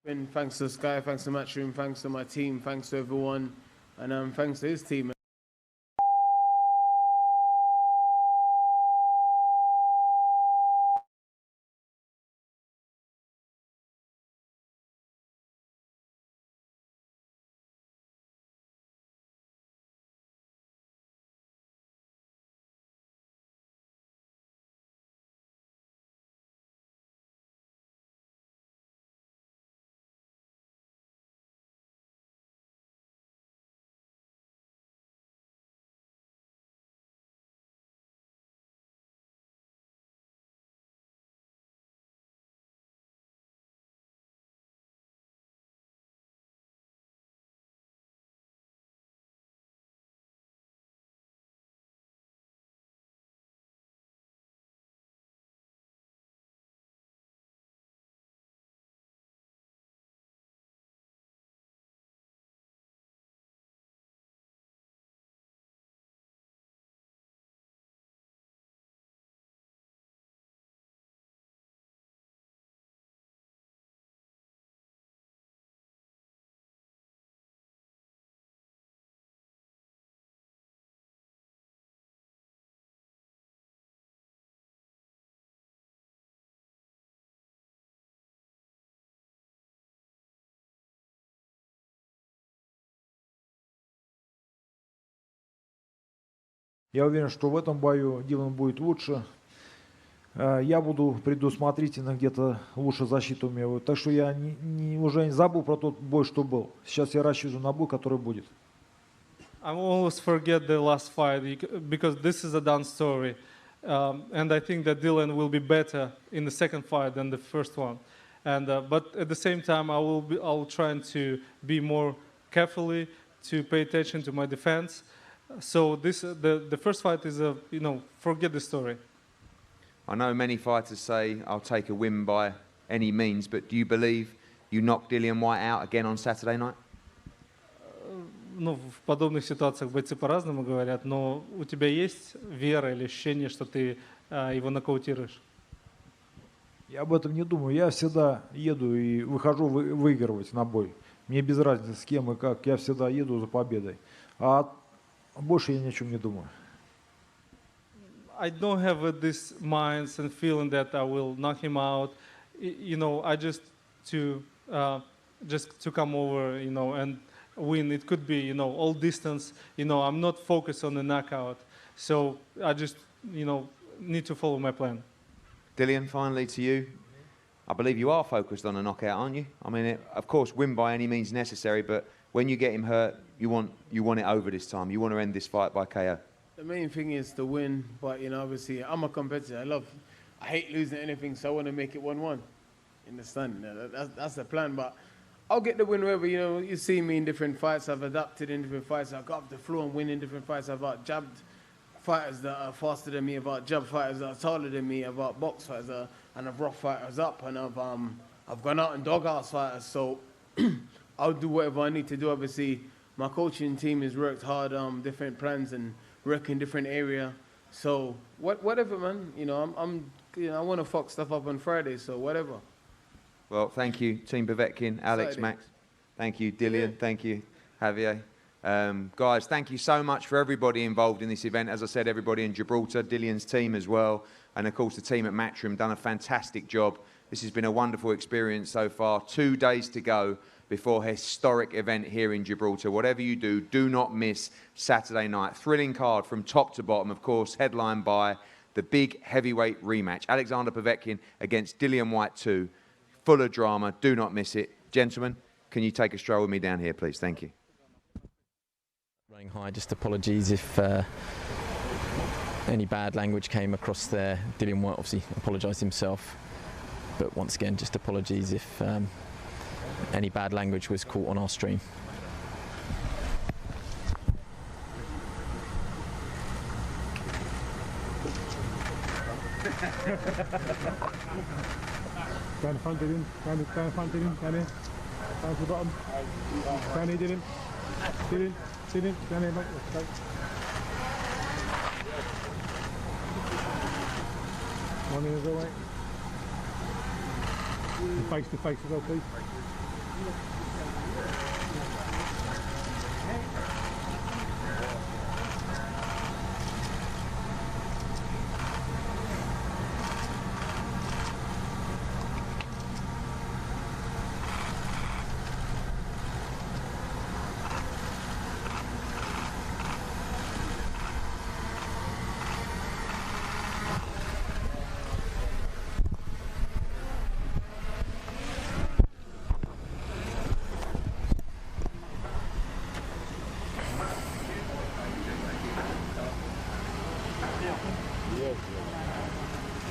And thanks to Sky, thanks to Matchroom, thanks to my team, thanks to everyone, and thanks to his team. Я уверен, что в этом бою Дилан будет лучше. Я буду предусмотрительно где-то лучше защиту умею. Так что я уже не забыл про тот бой, что был. Сейчас я рассчитываю на бой, который будет. I always forget the last fight because this is a done story. And I think that Dillian will be better in the second fight than the first one. And but at the same time, I'll try to be more carefully to pay attention to my defense. So the first fight is forget the story. I know many fighters say I'll take a win by any means, but do you believe you knocked Dillian Whyte out again on Saturday night? Ну, в подобных ситуациях бойцы по-разному говорят, но у тебя есть вера или ощущение, что ты его нокаутируешь? Я об этом не думаю. Я всегда еду и выхожу выигрывать на бой. Мне без разницы с кем и как. Я всегда еду за победой. А больше я ни о чем не думаю. I don't have this mind and feeling that I will knock him out. I just to come over, and win. It could be, all distance. I'm not focused on the knockout. So I just, need to follow my plan. Dillian, finally to you. I believe you are focused on a knockout, aren't you? I mean, of course, win by any means necessary, but when you get him hurt, you want it over this time. You want to end this fight by KO. The main thing is to win, but obviously I'm a competitor. I hate losing anything, so I want to make it 1-1. Understand? That's the plan, but I'll get the win wherever. You see me in different fights. I've adapted in different fights. I've got up the floor and win in different fights. I've jabbed fighters that are faster than me. I've jabbed fighters that are taller than me. I've boxed fighters and I've roughed fighters up, and I've gone out and doghouse fighters. So I'll do whatever I need to do. Obviously, my coaching team has worked hard on different plans and work in different area. So whatever, man. I want to fuck stuff up on Friday. So whatever. Well, thank you, Team Povetkin, Alex, Excited. Max. Thank you, Dillian. Thank you, Javier. Guys, thank you so much for everybody involved in this event. As I said, everybody in Gibraltar, Dillian's team as well, and of course the team at Matchroom done a fantastic job. This has been a wonderful experience so far. 2 days to go before a historic event here in Gibraltar. Whatever you do not miss Saturday night. Thrilling card from top to bottom, of course, headlined by the big heavyweight rematch. Alexander Povetkin against Dillian Whyte 2. Full of drama. Do not miss it. Gentlemen, can you take a stroll with me down here, please? Thank you. Running high, just apologies if any bad language came across there. Dillian Whyte obviously apologised himself, but once again, just apologies if any bad language was caught on our stream. Down the front, Dillian. Down the front, Dillian. Down here. Down to the bottom. Down here, Dillian. Dillian. Down here, mate. Let's go. One in as well, mate. The face as well, please.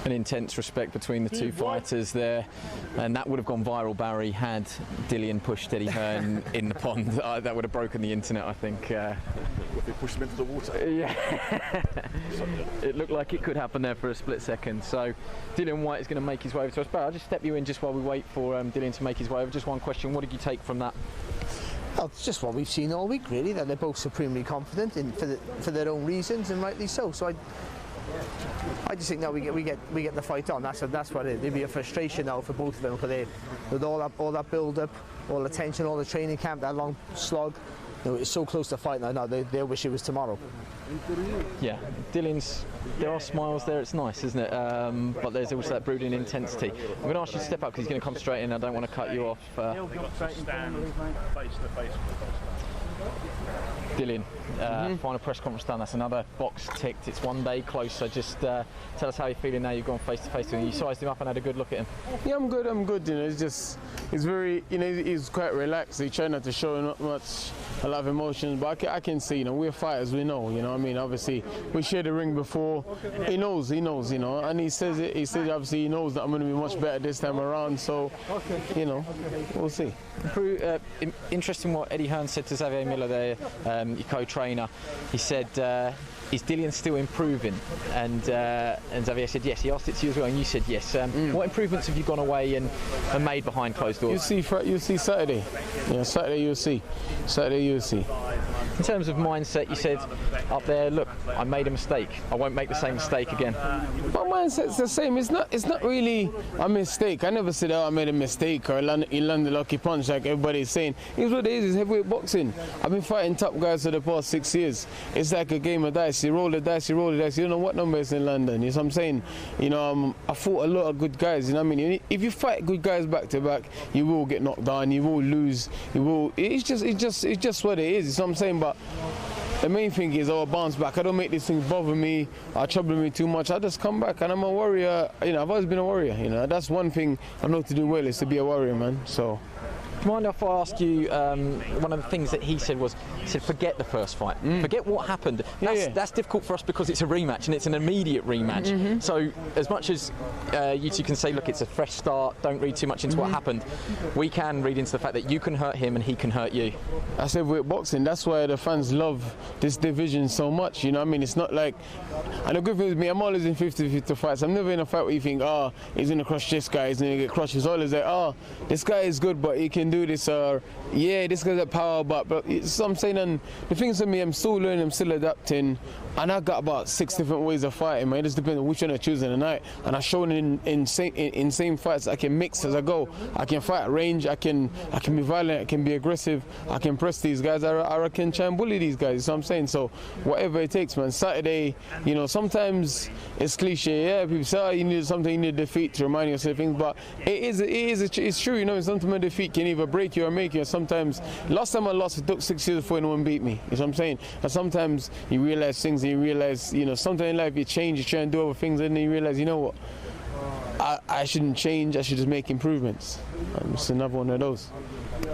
An intense respect between the two fighters there, and that would have gone viral, Barry, had Dillian pushed Eddie Hearn in the pond. That would have broken the internet, I think. If they pushed him into the water. Yeah. It looked like it could happen there for a split second. So Dillian Whyte is going to make his way over to us. Barry, I'll just step you in just while we wait for Dillian to make his way over. Just one question, what did you take from that? Well, it's just what we've seen all week, really, that they're both supremely confident for their own reasons, and rightly so. So I just think now we get the fight on. That's what it is. There'll be a frustration now for both of them, because with all that build up, all the tension, all the training camp, that long slog. You know, it's so close to fight now. They wish it was tomorrow. Yeah, Dillian's. There are smiles there. It's nice, isn't it? But there's also that brooding intensity. I'm going to ask you to step up because he's going to come straight in. I don't want to cut you off. Dillian, final press conference done. That's another box ticked. It's one day closer. Just tell us how you're feeling now. You've gone face to face with him. You sized him up and had a good look at him. Yeah, I'm good. You know, he's very, you know, he's quite relaxed. He tried not to show not much, a lot of emotions, but I can see, you know, we're fighters. We know, you know. I mean, obviously we shared the ring before. He knows, you know, and he says it. He says obviously he knows that I'm going to be much better this time around. So, you know, we'll see. Interesting what Eddie Hearn said to Xavier Miller there, your co-trainer. He said, is Dillian still improving? And Xavier said yes. He asked it to you as well, and you said yes. What improvements have you gone away and made behind closed doors? You'll see Saturday. Yeah, Saturday you'll see. Saturday you'll see. In terms of mindset, you said up there, look, I made a mistake. I won't make the same mistake again. My mindset's the same. It's not really a mistake. I never said, oh, I made a mistake or he landed a lucky punch like everybody's saying. It's what it is. It's heavyweight boxing. I've been fighting top guys for the past 6 years. It's like a game of dice. You roll the dice, you roll the dice. You don't know what number is in London. You know what I'm saying? You know, I fought a lot of good guys. You know what I mean? If you fight good guys back to back, you will get knocked down. You will lose. You will. It's just what it is. You know what I'm saying? But the main thing is, I bounce back. I don't make these things bother me or trouble me too much. I just come back, and I'm a warrior. You know, I've always been a warrior. You know, that's one thing I know to do well, is to be a warrior, man. So. Do you mind if I ask you, one of the things that he said was, he said, forget the first fight. Forget what happened. That's difficult for us because it's a rematch, and it's an immediate rematch. So as much as you two can say, look, it's a fresh start, don't read too much into what happened, we can read into the fact that you can hurt him and he can hurt you. I said with boxing, that's why the fans love this division so much. You know what I mean? It's not like, and the good thing with me, I'm always in 50-50 fights. I'm never in a fight where you think, oh, he's going to crush this guy, he's going to get crushed. It's always like, oh, this guy is good, but he can do this, or yeah, this guy's got power, but it's, I'm saying, and the things with me, I'm still learning, I'm still adapting, and I got about 6 different ways of fighting, man. It just depends on which one I choose in the night, and I've shown in same fights I can mix as I go. I can fight at range, I can be violent, I can be aggressive, I can press these guys, I can try and bully these guys. So I'm saying, so whatever it takes, man. Saturday, you know, sometimes it's cliche, yeah, people say, oh, you need something, you need defeat to remind yourself of things, but it's true, you know. Sometimes a defeat can either break you or make you. Sometimes, last time I lost, it took 6 years before anyone beat me. You know what I'm saying? And sometimes you realize things, and you realize, you know, sometimes in life you change, you try and do other things, and then you realize, you know what, I shouldn't change, I should just make improvements. It's another one of those.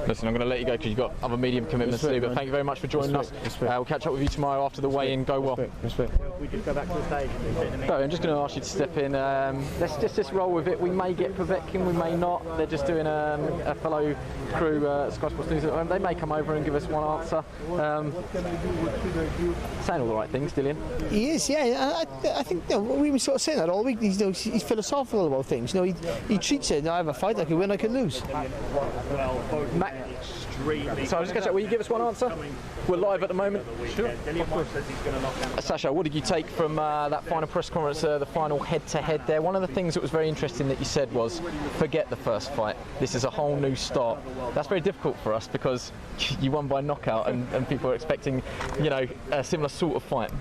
Listen, I'm going to let you go because you've got other medium commitments to do, but thank you very much for joining us. We'll catch up with you tomorrow after the weigh-in. Go well. Respect. We just go back to the stage. No, I'm just going to ask you to step in. Let's just roll with it. We may get Povetkin, we may not. They're just doing a fellow crew, Sky Sports News. They may come over and give us one answer. Saying all the right things, Dillian. He is, yeah. I think, you know, we were sort of saying that all week. He's philosophical about things. You know, he treats it. You know, I have a fight, I can win, I can lose. So I'll just catch up. Will you give us one answer? We're live at the moment. Sure. Sasha, what did you take from that final press conference, the final head-to-head there? One of the things that was very interesting that you said was, forget the first fight. This is a whole new start. That's very difficult for us because you won by knockout and people are expecting, you know, a similar sort of fight.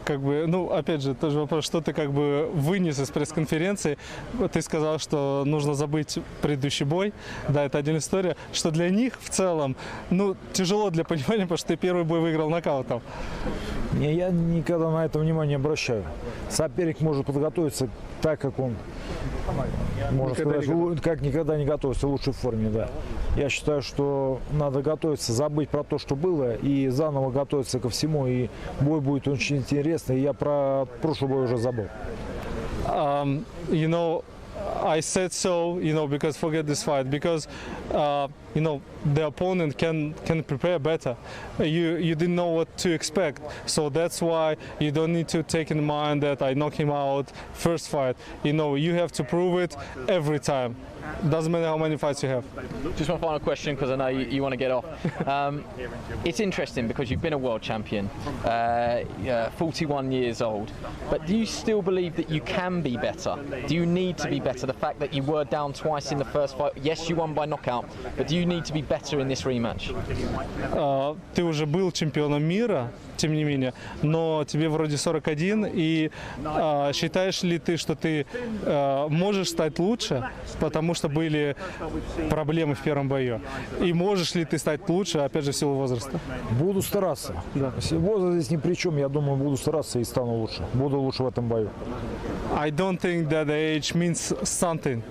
Как бы, ну, опять же, тот же вопрос, что ты как бы вынес из пресс-конференции. Ты сказал, что нужно забыть предыдущий бой. Да, это отдельная история. Что для них в целом, ну, тяжело для понимания, потому что ты первый бой выиграл нокаутом. Не, я никогда на это внимание не обращаю. Соперник может подготовиться так, как он, можно сказать, как никогда не готовится, в лучшей форме, да. Я считаю, что надо готовиться, забыть про то, что было, и заново готовиться ко всему, и бой будет очень интересный. Я про прошлый бой уже забыл. You know, I said so, you know, because forget this fight, because you know, the opponent can prepare better. You didn't know what to expect, so that's why you don't need to take in mind that I knock him out first fight. You know, you have to prove it every time. Doesn't matter how many fights you have. Just one final question, because I know you want to get off. It's interesting because you've been a world champion, 41 years old, but do you still believe that you can be better? Do you need to be better? The fact that you were down twice in the first fight, yes, you won by knockout, but do you need to be better in this rematch? Ты уже был чемпионом мира, тем не менее, но тебе вроде 41, и считаешь ли ты, что ты можешь стать лучше, потому что были проблемы в первом бою? И можешь ли ты стать лучше, опять же, в силу возраста? Буду стараться. Да. Возраст здесь ни при чем, я думаю, буду стараться и стану лучше. Буду лучше в этом бою. I don't think that age means something,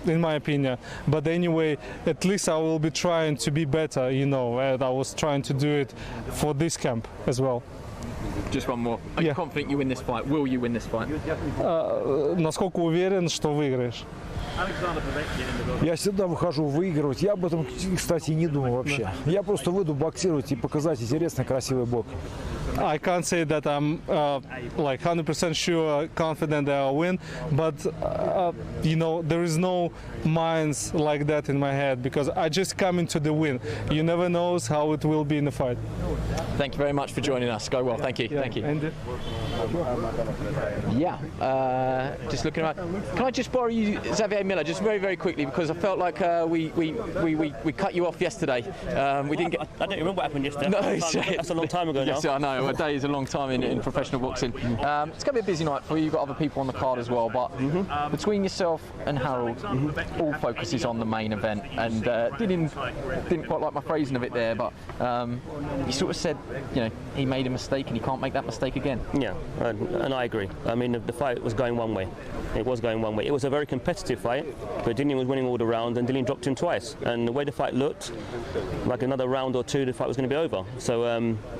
in my opinion. But anyway, at least I will be trying to be better, you know, and I was trying to do it for this camp as well. Just one more. Are you confident you win this fight? Will you win this fight? Насколько уверен, что выиграешь? Я всегда выхожу выигрывать. Я об этом, кстати, не думал вообще. Я просто выйду боксировать и показать интересный, красивый бок. I can't say that I'm like 100% sure, confident that I'll win, but you know, there is no minds like that in my head because I just come into the win. You never know how it will be in the fight. Thank you very much for joining us. Go well. Thank you. Yeah. Thank you. Just looking around. Can I just borrow you, Xavier Miller, just very, very quickly, because I felt like we cut you off yesterday. We didn't get. I don't remember what happened yesterday. No, that's a long time ago now. Yes, I know. A day is a long time in professional boxing. It's going to be a busy night for you. You've got other people on the card as well, but between yourself and Harold, all focus is on the main event. And didn't quite like my phrasing of it there, but he sort of said, you know, he made a mistake and he can't make that mistake again. Yeah, and I agree. I mean, the fight was going one way. It was going one way. It was a very competitive fight, but Dillian was winning all the rounds and Dillian dropped him twice. And the way the fight looked, like another round or two, the fight was going to be over. So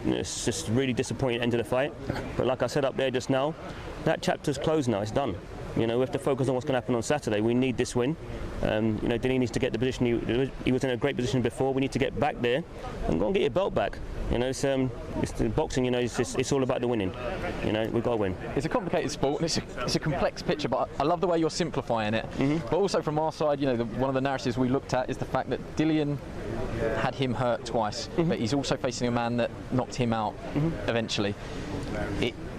it's just really disappointing end of the fight. But like I said up there just now, that chapter's closed now. It's done. You know, we have to focus on what's going to happen on Saturday. We need this win. You know, Dillian needs to get the position he was in a great position before. We need to get back there and go and get your belt back. You know, it's the boxing. You know, it's all about the winning. You know, we've got to win. It's a complicated sport, and it's a complex picture. But I love the way you're simplifying it. But also from our side, you know, one of the narratives we looked at is the fact that Dillian had him hurt twice, but he's also facing a man that knocked him out eventually.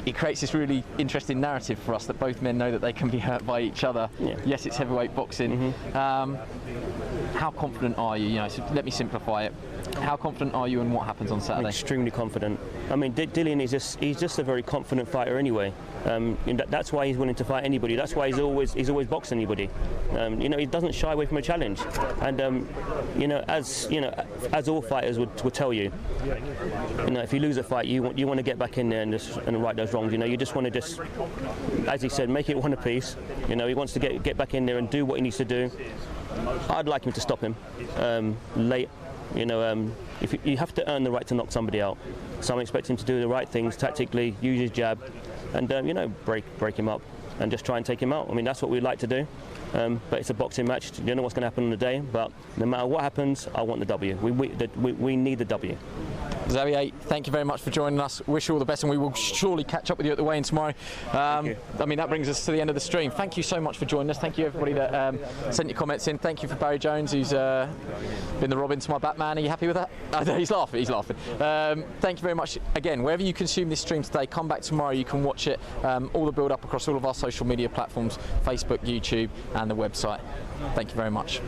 It creates this really interesting narrative for us that both men know that they can be hurt by each other. Yeah. Yes, it's heavyweight boxing. How confident are you? You know, so let me simplify it. How confident are you in what happens on Saturday? I'm extremely confident. I mean, Dillian is just a very confident fighter anyway. That's why he's willing to fight anybody. That's why he's always boxed anybody. You know, he doesn't shy away from a challenge. And you know, as all fighters would tell you, you know, if you lose a fight, you want to get back in there and right those wrongs. You know, you just want to as he said, make it one apiece. You know, he wants to get back in there and do what he needs to do. I'd like him to stop him late. You know, if you have to earn the right to knock somebody out, so I'm expecting him to do the right things tactically, use his jab, and you know, break him up and just try and take him out. I mean, that's what we'd like to do. But it's a boxing match. You don't know what's going to happen on the day. But no matter what happens, I want the W. We need the W. Xavier, thank you very much for joining us. Wish you all the best, and we will surely catch up with you at the weigh-in tomorrow. I mean, that brings us to the end of the stream. Thank you so much for joining us. Thank you everybody that sent your comments in. Thank you for Barry Jones, who's been the Robin to my Batman. Are you happy with that? He's laughing. He's laughing. Thank you very much again. Wherever you consume this stream today, come back tomorrow. You can watch it. All the build-up across all of our social media platforms: Facebook, YouTube, and the website. Thank you very much.